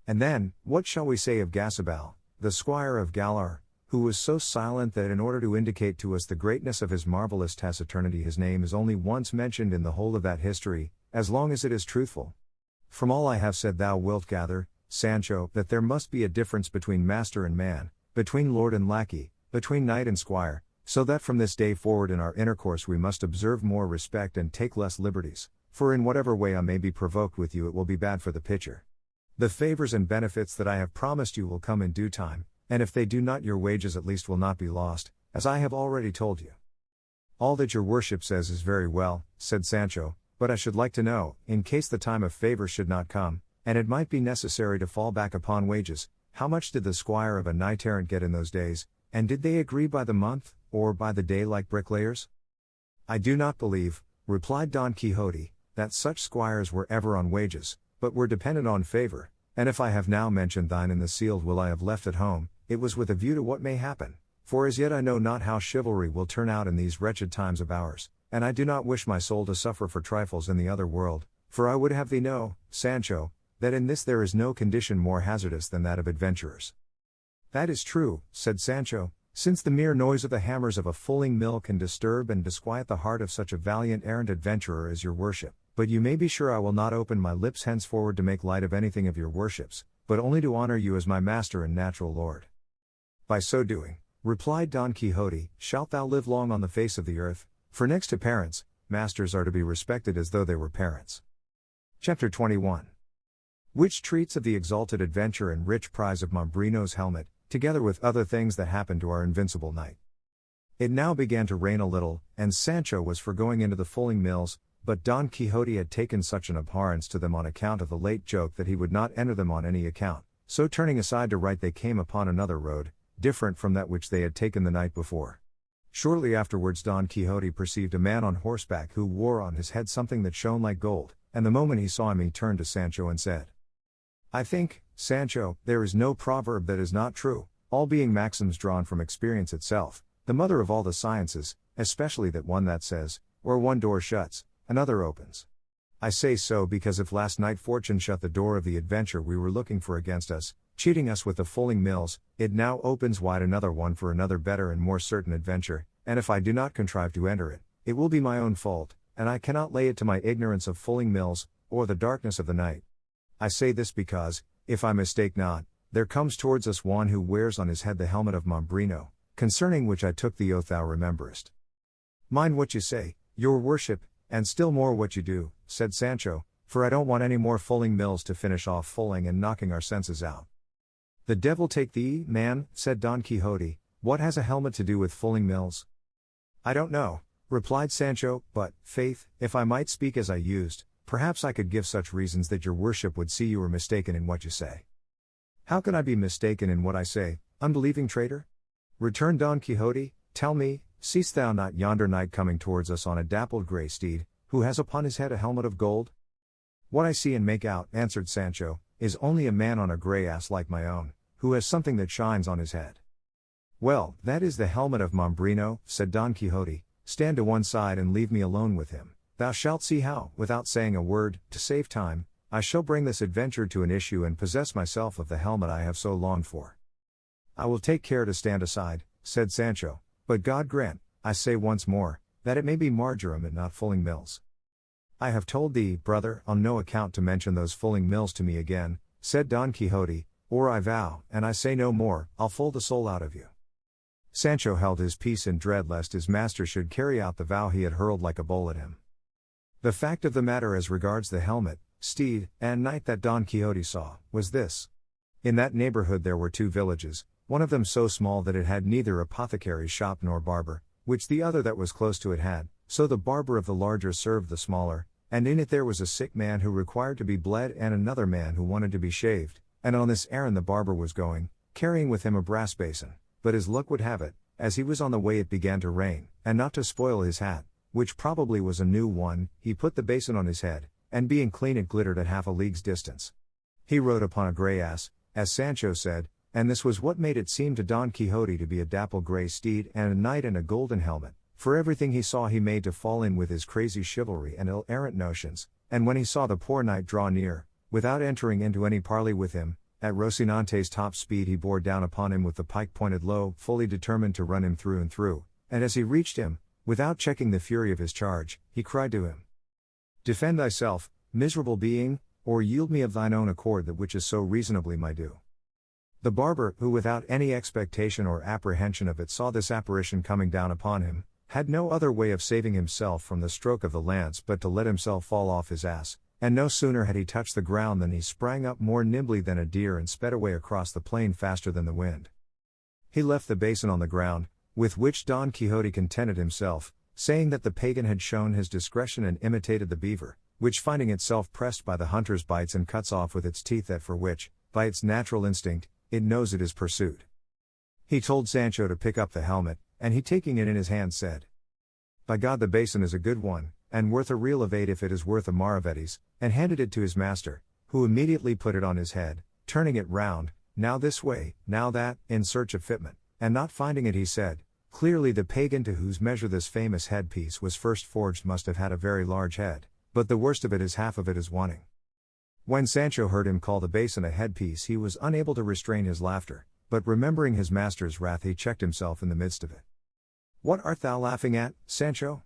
And then, what shall we say of Gasabal, the squire of Galar, who was so silent that in order to indicate to us the greatness of his marvelous taciturnity his name is only once mentioned in the whole of that history, as long as it is truthful. From all I have said thou wilt gather, Sancho, that there must be a difference between master and man, between lord and lackey, between knight and squire, so that from this day forward in our intercourse we must observe more respect and take less liberties, for in whatever way I may be provoked with you it will be bad for the pitcher. The favors and benefits that I have promised you will come in due time, and if they do not your wages at least will not be lost, as I have already told you. All that your worship says is very well, said Sancho, but I should like to know, in case the time of favor should not come, and it might be necessary to fall back upon wages, how much did the squire of a knight-errant get in those days, and did they agree by the month, or by the day like bricklayers? I do not believe, replied Don Quixote, that such squires were ever on wages, but were dependent on favor, and if I have now mentioned thine in the sealed will I have left at home, it was with a view to what may happen, for as yet I know not how chivalry will turn out in these wretched times of ours, and I do not wish my soul to suffer for trifles in the other world, for I would have thee know, Sancho, that in this there is no condition more hazardous than that of adventurers. That is true, said Sancho, since the mere noise of the hammers of a fulling mill can disturb and disquiet the heart of such a valiant errant adventurer as your worship, but you may be sure I will not open my lips henceforward to make light of anything of your worships, but only to honor you as my master and natural lord. By so doing, replied Don Quixote, shalt thou live long on the face of the earth, for next to parents, masters are to be respected as though they were parents. Chapter 21. Which treats of the exalted adventure and rich prize of Mambrino's helmet, together with other things that happened to our invincible knight. It now began to rain a little, and Sancho was for going into the fulling mills, but Don Quixote had taken such an abhorrence to them on account of the late joke that he would not enter them on any account, so turning aside to right they came upon another road, different from that which they had taken the night before. Shortly afterwards Don Quixote perceived a man on horseback who wore on his head something that shone like gold, and the moment he saw him he turned to Sancho and said, I think, Sancho, there is no proverb that is not true, all being maxims drawn from experience itself, the mother of all the sciences, especially that one that says, where one door shuts, another opens. I say so because if last night fortune shut the door of the adventure we were looking for against us, cheating us with the fulling mills, it now opens wide another one for another better and more certain adventure, and if I do not contrive to enter it, it will be my own fault, and I cannot lay it to my ignorance of fulling mills, or the darkness of the night. I say this because, if I mistake not, there comes towards us one who wears on his head the helmet of Mambrino, concerning which I took the oath thou rememberest. Mind what you say, your worship, and still more what you do, said Sancho, for I don't want any more fulling mills to finish off fulling and knocking our senses out. The devil take thee, man, said Don Quixote, what has a helmet to do with fulling mills? I don't know, replied Sancho, but, faith, if I might speak as I used, perhaps I could give such reasons that your worship would see you were mistaken in what you say. How can I be mistaken in what I say, unbelieving traitor? Returned Don Quixote, tell me, seest thou not yonder knight coming towards us on a dappled grey steed, who has upon his head a helmet of gold? What I see and make out, answered Sancho, is only a man on a grey ass like my own, who has something that shines on his head. Well, that is the helmet of Mambrino, said Don Quixote, stand to one side and leave me alone with him, thou shalt see how, without saying a word, to save time, I shall bring this adventure to an issue and possess myself of the helmet I have so longed for. I will take care to stand aside, said Sancho, but God grant, I say once more, that it may be marjoram and not fulling mills. I have told thee, brother, on no account to mention those fulling mills to me again, said Don Quixote, or I vow, and I say no more, I'll full the soul out of you. Sancho held his peace in dread lest his master should carry out the vow he had hurled like a bowl at him. The fact of the matter as regards the helmet, steed, and knight that Don Quixote saw, was this. In that neighborhood there were two villages, one of them so small that it had neither apothecary's shop nor barber, which the other that was close to it had, so the barber of the larger served the smaller, and in it there was a sick man who required to be bled and another man who wanted to be shaved, and on this errand the barber was going, carrying with him a brass basin, but as luck would have it, as he was on the way it began to rain, and not to spoil his hat, which probably was a new one, he put the basin on his head, and being clean it glittered at half a league's distance. He rode upon a grey ass, as Sancho said, and this was what made it seem to Don Quixote to be a dapple grey steed and a knight in a golden helmet, for everything he saw he made to fall in with his crazy chivalry and ill-errant notions, and when he saw the poor knight draw near, without entering into any parley with him, at Rocinante's top speed he bore down upon him with the pike pointed low, fully determined to run him through and through, and as he reached him, without checking the fury of his charge, he cried to him, Defend thyself, miserable being, or yield me of thine own accord that which is so reasonably my due. The barber, who without any expectation or apprehension of it saw this apparition coming down upon him, had no other way of saving himself from the stroke of the lance but to let himself fall off his ass, and no sooner had he touched the ground than he sprang up more nimbly than a deer and sped away across the plain faster than the wind. He left the basin on the ground, with which Don Quixote contented himself, saying that the pagan had shown his discretion and imitated the beaver, which finding itself pressed by the hunter's bites and cuts off with its teeth that for which, by its natural instinct, it knows it is pursued. He told Sancho to pick up the helmet, and he taking it in his hand said, By God the basin is a good one, and worth a reel of 8 if it is worth a maravedis, and handed it to his master, who immediately put it on his head, turning it round, now this way, now that, in search of fitment, and not finding it he said, Clearly the pagan to whose measure this famous headpiece was first forged must have had a very large head, but the worst of it is half of it is wanting. When Sancho heard him call the basin a headpiece he was unable to restrain his laughter, but remembering his master's wrath he checked himself in the midst of it. What art thou laughing at, Sancho?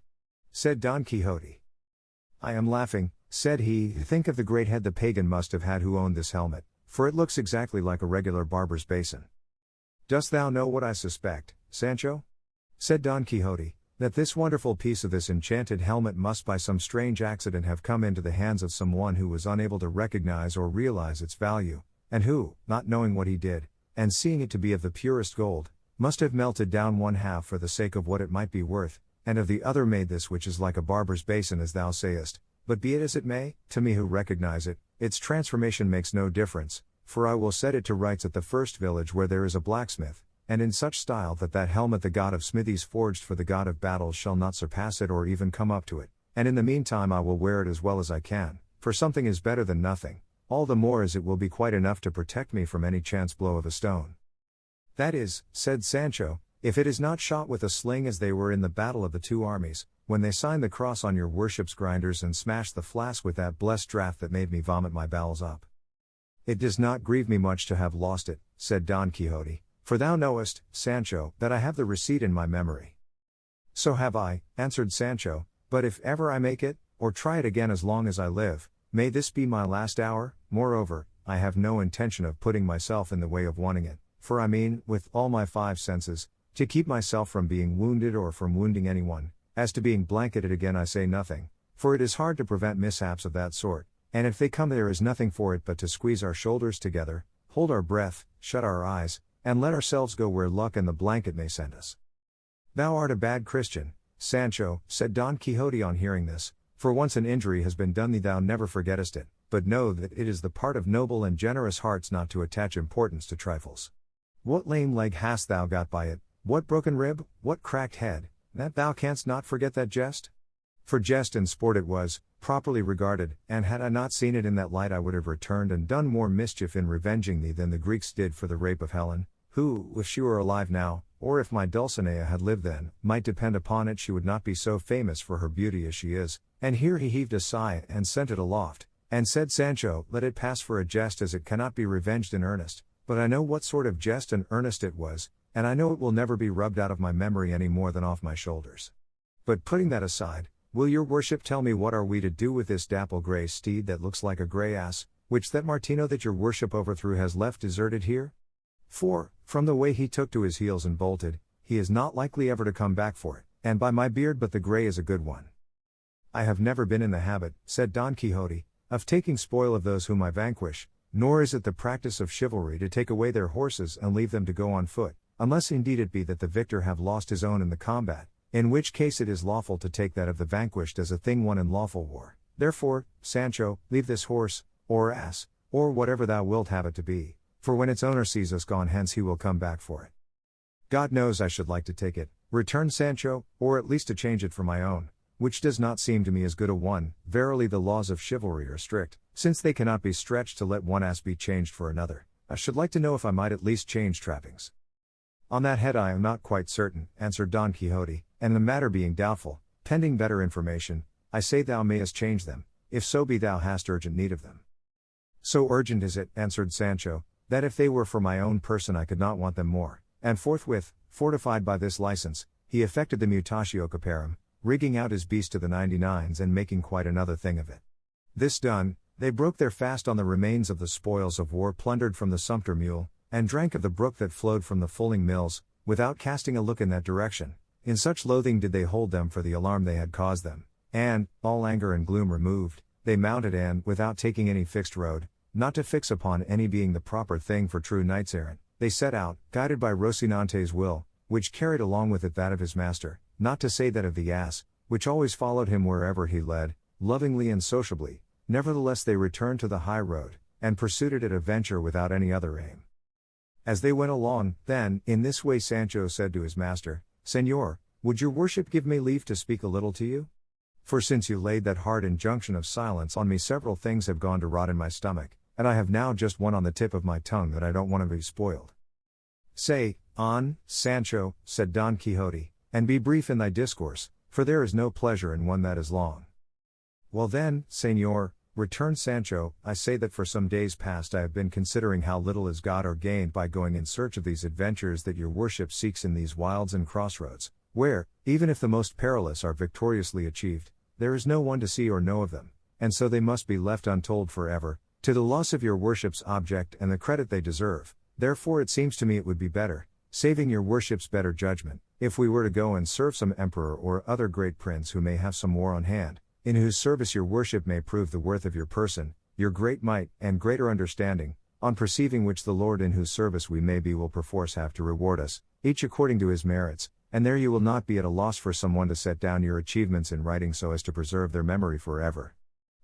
Said Don Quixote. I am laughing, said he, think of the great head the pagan must have had who owned this helmet, for it looks exactly like a regular barber's basin. Dost thou know what I suspect, Sancho? Said Don Quixote, that this wonderful piece of this enchanted helmet must by some strange accident have come into the hands of some one who was unable to recognize or realize its value, and who, not knowing what he did, and seeing it to be of the purest gold, must have melted down one half for the sake of what it might be worth, and of the other made this which is like a barber's basin as thou sayest, but be it as it may, to me who recognize it, its transformation makes no difference, for I will set it to rights at the first village where there is a blacksmith, and in such style that that helmet the god of smithies forged for the god of battles shall not surpass it or even come up to it, and in the meantime I will wear it as well as I can, for something is better than nothing, all the more as it will be quite enough to protect me from any chance blow of a stone. That is, said Sancho, if it is not shot with a sling as they were in the battle of the two armies, when they signed the cross on your worship's grinders and smashed the flask with that blessed draught that made me vomit my bowels up. It does not grieve me much to have lost it, said Don Quixote, for thou knowest, Sancho, that I have the receipt in my memory. So have I, answered Sancho, but if ever I make it, or try it again as long as I live, may this be my last hour. Moreover, I have no intention of putting myself in the way of wanting it, for I mean, with all my 5 senses, to keep myself from being wounded or from wounding anyone. As to being blanketed again I say nothing, for it is hard to prevent mishaps of that sort, and if they come there is nothing for it but to squeeze our shoulders together, hold our breath, shut our eyes, and let ourselves go where luck and the blanket may send us. Thou art a bad Christian, Sancho, said Don Quixote on hearing this, for once an injury has been done thee thou never forgettest it, but know that it is the part of noble and generous hearts not to attach importance to trifles. What lame leg hast thou got by it, what broken rib, what cracked head, that thou canst not forget that jest? For jest and sport it was, properly regarded, and had I not seen it in that light I would have returned and done more mischief in revenging thee than the Greeks did for the rape of Helen, who, if she were alive now, or if my Dulcinea had lived then, might depend upon it she would not be so famous for her beauty as she is. And here he heaved a sigh and sent it aloft, and said, Sancho, let it pass for a jest as it cannot be revenged in earnest, but I know what sort of jest and earnest it was, and I know it will never be rubbed out of my memory any more than off my shoulders. But putting that aside, will your worship tell me what are we to do with this dapple grey steed that looks like a grey ass, which that Martino that your worship overthrew has left deserted here? For, from the way he took to his heels and bolted, he is not likely ever to come back for it, and by my beard but the grey is a good one. I have never been in the habit, said Don Quixote, of taking spoil of those whom I vanquish, nor is it the practice of chivalry to take away their horses and leave them to go on foot, unless indeed it be that the victor have lost his own in the combat, in which case it is lawful to take that of the vanquished as a thing won in lawful war. Therefore, Sancho, leave this horse, or ass, or whatever thou wilt have it to be, for when its owner sees us gone hence he will come back for it. God knows I should like to take it, returned Sancho, or at least to change it for my own, which does not seem to me as good a one. Verily the laws of chivalry are strict, since they cannot be stretched to let one ass be changed for another. I should like to know if I might at least change trappings. On that head I am not quite certain, answered Don Quixote, and the matter being doubtful, pending better information, I say thou mayest change them, if so be thou hast urgent need of them. So urgent is it, answered Sancho, that if they were for my own person I could not want them more, and forthwith, fortified by this license, he effected the mutatio caparum, rigging out his beast to the 99s and making quite another thing of it. This done, they broke their fast on the remains of the spoils of war plundered from the sumpter mule, and drank of the brook that flowed from the fulling mills, without casting a look in that direction. In such loathing did they hold them for the alarm they had caused them, and, all anger and gloom removed, they mounted and, without taking any fixed road, not to fix upon any being the proper thing for true knights-errant, they set out, guided by Rocinante's will, which carried along with it that of his master, not to say that of the ass, which always followed him wherever he led, lovingly and sociably. Nevertheless they returned to the high road, and pursued it at a venture without any other aim. As they went along, then, in this way Sancho said to his master, Señor, would your worship give me leave to speak a little to you? For since you laid that hard injunction of silence on me several things have gone to rot in my stomach, and I have now just one on the tip of my tongue that I don't want to be spoiled. Say, on, Sancho, said Don Quixote, and be brief in thy discourse, for there is no pleasure in one that is long. Well then, Señor, returned Sancho, I say that for some days past I have been considering how little is got or gained by going in search of these adventures that your worship seeks in these wilds and crossroads, where, even if the most perilous are victoriously achieved, there is no one to see or know of them, and so they must be left untold forever, to the loss of your worship's object and the credit they deserve. Therefore it seems to me it would be better, saving your worship's better judgment, if we were to go and serve some emperor or other great prince who may have some war on hand, in whose service your worship may prove the worth of your person, your great might, and greater understanding, on perceiving which the Lord in whose service we may be will perforce have to reward us, each according to his merits, and there you will not be at a loss for someone to set down your achievements in writing so as to preserve their memory forever.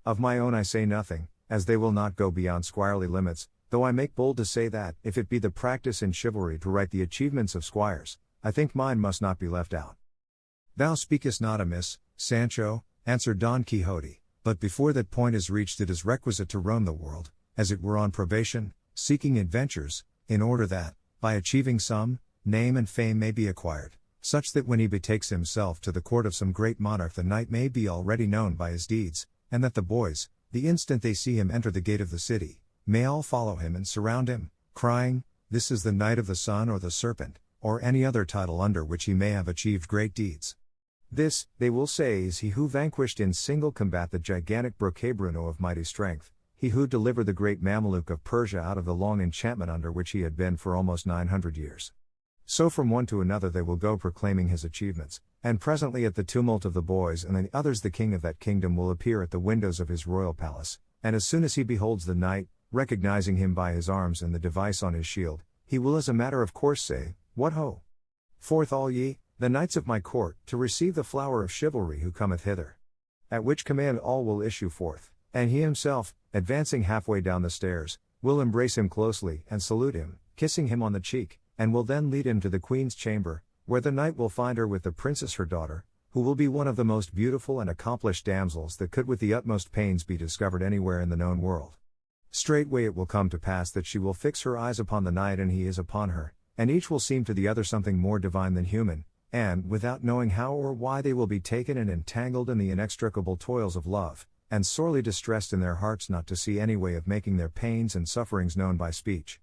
Of my own I say nothing, as they will not go beyond squirely limits, though I make bold to say that, if it be the practice in chivalry to write the achievements of squires, I think mine must not be left out. Thou speakest not amiss, Sancho, answered Don Quixote, but before that point is reached it is requisite to roam the world, as it were on probation, seeking adventures, in order that, by achieving some, name and fame may be acquired, such that when he betakes himself to the court of some great monarch the knight may be already known by his deeds, and that the boys, the instant they see him enter the gate of the city, may all follow him and surround him, crying, This is the Knight of the Sun or the Serpent, or any other title under which he may have achieved great deeds. This, they will say, is he who vanquished in single combat the gigantic Brocabruno of mighty strength, he who delivered the great Mameluke of Persia out of the long enchantment under which he had been for almost 900 years. So from one to another they will go proclaiming his achievements, and presently at the tumult of the boys and the others the king of that kingdom will appear at the windows of his royal palace, and as soon as he beholds the knight, recognizing him by his arms and the device on his shield, he will as a matter of course say, What ho! Forth all ye, the knights of my court, to receive the flower of chivalry who cometh hither. At which command all will issue forth, And he himself, advancing halfway down the stairs, will embrace him closely and salute him, kissing him on the cheek, and will then lead him to the queen's chamber, where the knight will find her with the princess her daughter, who will be one of the most beautiful and accomplished damsels that could with the utmost pains be discovered anywhere in the known world. Straightway it will come to pass that she will fix her eyes upon the knight and he is upon her, and each will seem to the other something more divine than human, and, without knowing how or why they will be taken and entangled in the inextricable toils of love, and sorely distressed in their hearts not to see any way of making their pains and sufferings known by speech.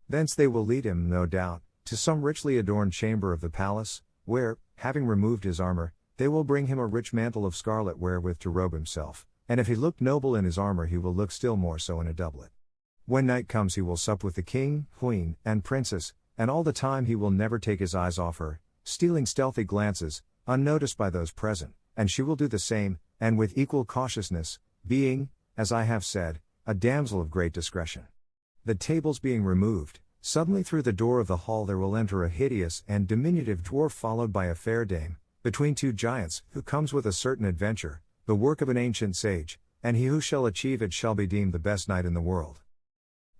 Thence they will lead him, no doubt, to some richly adorned chamber of the palace, where, having removed his armor, they will bring him a rich mantle of scarlet wherewith to robe himself, and if he looked noble in his armor he will look still more so in a doublet. When night comes he will sup with the king, queen, and princess, and all the time he will never take his eyes off her, stealing stealthy glances, unnoticed by those present, and she will do the same, and with equal cautiousness, being, as I have said, a damsel of great discretion. The tables being removed, suddenly through the door of the hall there will enter a hideous and diminutive dwarf followed by a fair dame, between two giants, who comes with a certain adventure, the work of an ancient sage, and he who shall achieve it shall be deemed the best knight in the world.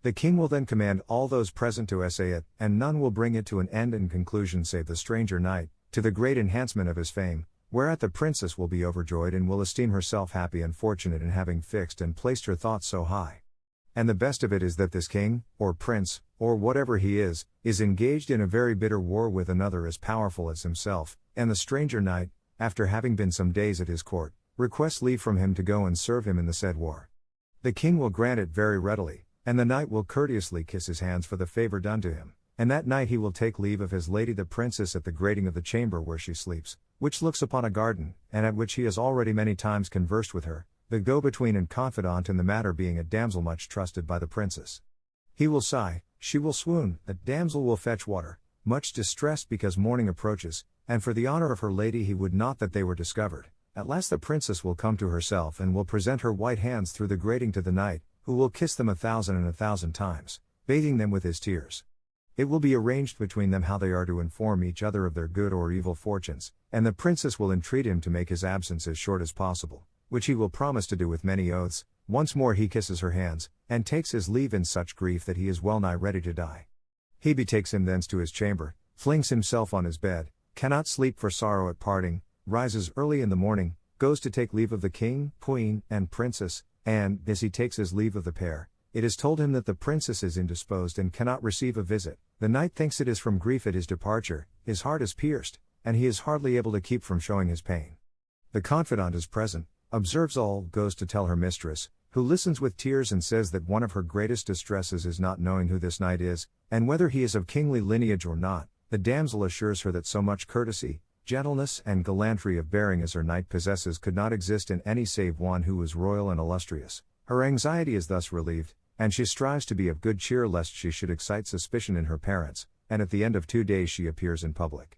The king will then command all those present to essay it, and none will bring it to an end and conclusion save the stranger knight, to the great enhancement of his fame, whereat the princess will be overjoyed and will esteem herself happy and fortunate in having fixed and placed her thoughts so high. And the best of it is that this king, or prince, or whatever he is engaged in a very bitter war with another as powerful as himself, and the stranger knight, after having been some days at his court, requests leave from him to go and serve him in the said war. The king will grant it very readily, and the knight will courteously kiss his hands for the favor done to him, and that night he will take leave of his lady the princess at the grating of the chamber where she sleeps, which looks upon a garden, and at which he has already many times conversed with her, the go-between and confidant in the matter being a damsel much trusted by the princess. He will sigh, she will swoon, the damsel will fetch water, much distressed because morning approaches, and for the honor of her lady he would not that they were discovered. At last the princess will come to herself and will present her white hands through the grating to the knight, who will kiss them 1,000 times, bathing them with his tears. It will be arranged between them how they are to inform each other of their good or evil fortunes, and the princess will entreat him to make his absence as short as possible, which he will promise to do with many oaths. Once more he kisses her hands, and takes his leave in such grief that he is well nigh ready to die. He betakes him thence to his chamber, flings himself on his bed, cannot sleep for sorrow at parting, rises early in the morning, goes to take leave of the king, queen, and princess, and, as he takes his leave of the pair, it is told him that the princess is indisposed and cannot receive a visit. The knight thinks it is from grief at his departure, his heart is pierced, and he is hardly able to keep from showing his pain. The confidant is present, observes all, goes to tell her mistress, who listens with tears and says that one of her greatest distresses is not knowing who this knight is, and whether he is of kingly lineage or not. The damsel assures her that so much courtesy, gentleness, and gallantry of bearing as her knight possesses could not exist in any save one who was royal and illustrious. Her anxiety is thus relieved, and she strives to be of good cheer lest she should excite suspicion in her parents, and at the end of 2 days she appears in public.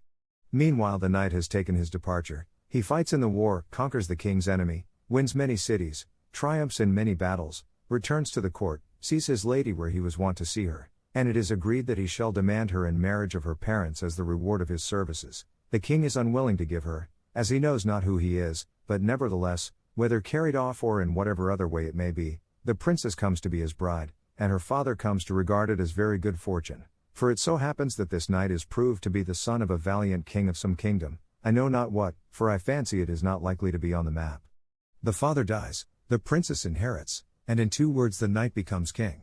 Meanwhile the knight has taken his departure, he fights in the war, conquers the king's enemy, wins many cities, triumphs in many battles, returns to the court, sees his lady where he was wont to see her, and it is agreed that he shall demand her in marriage of her parents as the reward of his services. The king is unwilling to give her, as he knows not who he is, but nevertheless, whether carried off or in whatever other way it may be, the princess comes to be his bride, and her father comes to regard it as very good fortune, for it so happens that this knight is proved to be the son of a valiant king of some kingdom, I know not what, for I fancy it is not likely to be on the map. The father dies, the princess inherits, and in 2 words the knight becomes king.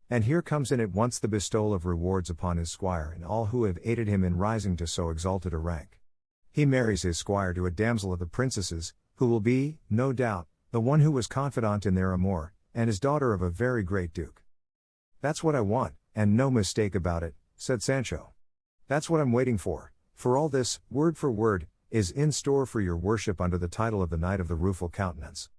And here comes in at once the bestowal of rewards upon his squire and all who have aided him in rising to so exalted a rank. He marries his squire to a damsel of the princess's, who will be, no doubt, the one who was confidant in their amour, and is daughter of a very great duke. That's what I want, and no mistake about it, said Sancho. That's what I'm waiting for all this, word for word, is in store for your worship under the title of the Knight of the Rueful Countenance.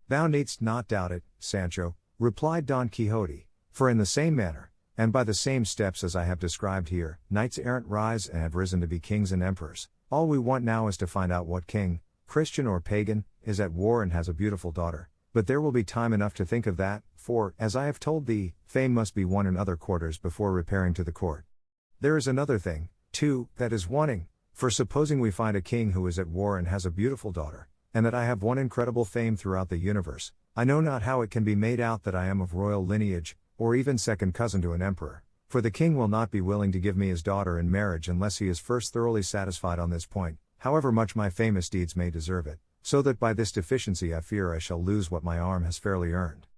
Thou needst not doubt it, Sancho, replied Don Quixote, for in the same manner, and by the same steps as I have described here, knights errant rise and have risen to be kings and emperors. All we want now is to find out what king, Christian or pagan, is at war and has a beautiful daughter, but there will be time enough to think of that, for, as I have told thee, fame must be won in other quarters before repairing to the court. There is another thing, too, that is wanting, for supposing we find a king who is at war and has a beautiful daughter, and that I have won incredible fame throughout the universe. I know not how it can be made out that I am of royal lineage, or even second cousin to an emperor. For the king will not be willing to give me his daughter in marriage unless he is first thoroughly satisfied on this point, however much my famous deeds may deserve it, so that by this deficiency I fear I shall lose what my arm has fairly earned.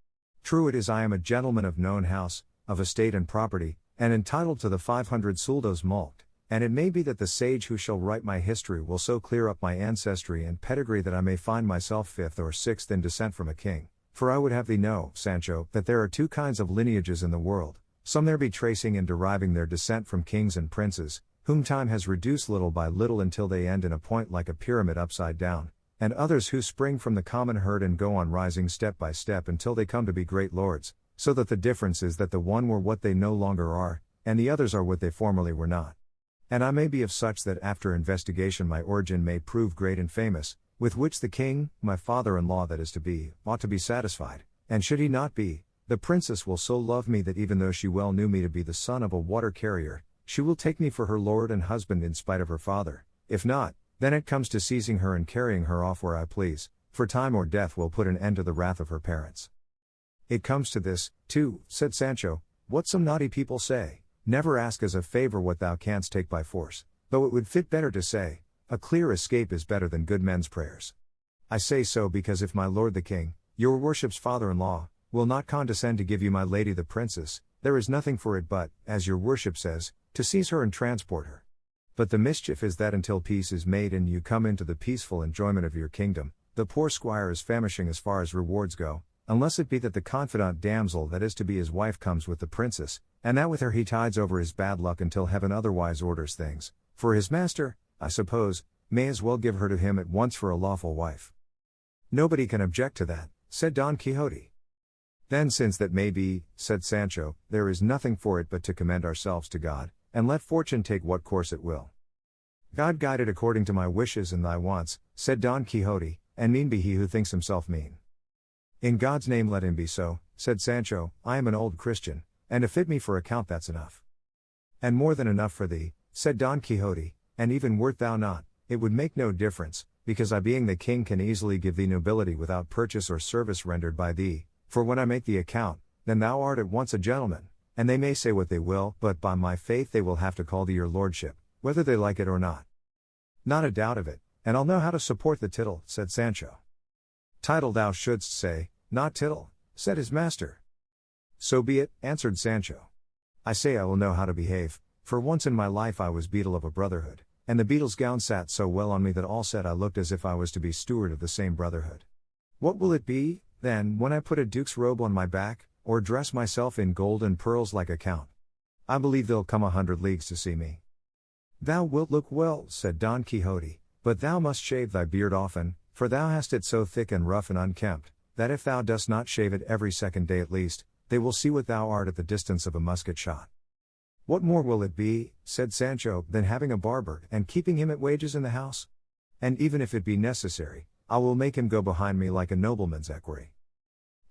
True it is I am a gentleman of known house, of estate and property, and entitled to the 500 soldos mulct, and it may be that the sage who shall write my history will so clear up my ancestry and pedigree that I may find myself fifth or sixth in descent from a king. For I would have thee know, Sancho, that there are two kinds of lineages in the world, some there be tracing and deriving their descent from kings and princes, whom time has reduced little by little until they end in a point like a pyramid upside down, and others who spring from the common herd and go on rising step by step until they come to be great lords, so that the difference is that the one were what they no longer are, and the others are what they formerly were not. And I may be of such that after investigation my origin may prove great and famous, with which the king, my father-in-law that is to be, ought to be satisfied, and should he not be, the princess will so love me that even though she well knew me to be the son of a water carrier, she will take me for her lord and husband in spite of her father. If not, then it comes to seizing her and carrying her off where I please, for time or death will put an end to the wrath of her parents. It comes to this, too, said Sancho, what some naughty people say, never ask as a favor what thou canst take by force, though it would fit better to say, a clear escape is better than good men's prayers. I say so because if my lord the king, your worship's father-in-law, will not condescend to give you my lady the princess, there is nothing for it but, as your worship says, to seize her and transport her. But the mischief is that until peace is made and you come into the peaceful enjoyment of your kingdom, the poor squire is famishing as far as rewards go, unless it be that the confidant damsel that is to be his wife comes with the princess, and that with her he tides over his bad luck until heaven otherwise orders things, for his master, I suppose, may as well give her to him at once for a lawful wife. Nobody can object to that, said Don Quixote. Then since that may be, said Sancho, there is nothing for it but to commend ourselves to God, and let fortune take what course it will. God guide it according to my wishes and thy wants, said Don Quixote, and mean be he who thinks himself mean. In God's name let him be so, said Sancho, I am an old Christian, and to fit me for account that's enough. And more than enough for thee, said Don Quixote, and even wert thou not, it would make no difference, because I being the king can easily give thee nobility without purchase or service rendered by thee, for when I make the account, then thou art at once a gentleman, and they may say what they will, but by my faith they will have to call thee your lordship, whether they like it or not. Not a doubt of it, and I'll know how to support the tittle, said Sancho. Title thou shouldst say, not tittle, said his master. So be it, answered Sancho. I say I will know how to behave, for once in my life I was beadle of a brotherhood, and the beadle's gown sat so well on me that all said I looked as if I was to be steward of the same brotherhood. What will it be, then, when I put a duke's robe on my back, or dress myself in gold and pearls like a count? I believe they'll come 100 leagues to see me. Thou wilt look well, said Don Quixote, but thou must shave thy beard often, for thou hast it so thick and rough and unkempt, that if thou dost not shave it every second day at least, they will see what thou art at the distance of a musket shot. What more will it be, said Sancho, than having a barber and keeping him at wages in the house? And even if it be necessary, I will make him go behind me like a nobleman's equerry.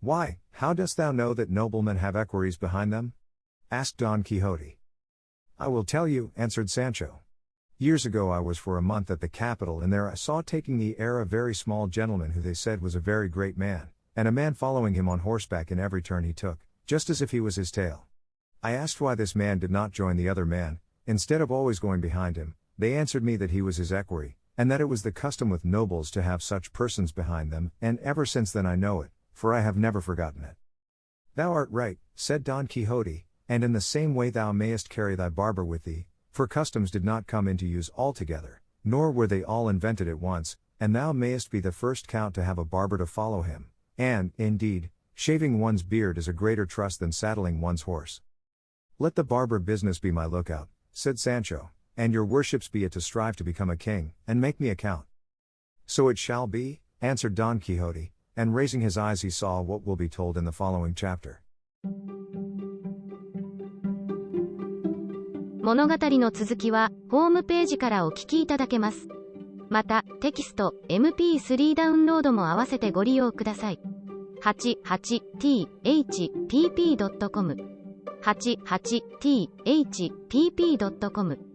Why, how dost thou know that noblemen have equerries behind them? Asked Don Quixote. I will tell you, answered Sancho. Years ago I was for a month at the capital, and there I saw taking the air a very small gentleman who they said was a very great man, and a man following him on horseback in every turn he took, just as if he was his tail. I asked why this man did not join the other man, instead of always going behind him. They answered me that he was his equerry, and that it was the custom with nobles to have such persons behind them, and ever since then I know it, for I have never forgotten it. Thou art right, said Don Quixote, and in the same way thou mayest carry thy barber with thee, for customs did not come into use altogether, nor were they all invented at once, and thou mayest be the first count to have a barber to follow him, and, indeed, shaving one's beard is a greater trust than saddling one's horse. Let the barber business be my lookout, said Sancho, and your worships be it to strive to become a king, and make me a count. So it shall be, answered Don Quixote, and raising his eyes he saw what will be told in the following chapter. 物語の続きは、ホームページからお聞きいただけます。また、テキスト、MP3 ダウンロードも合わせてご利用ください。88thpp.com 88thpp.com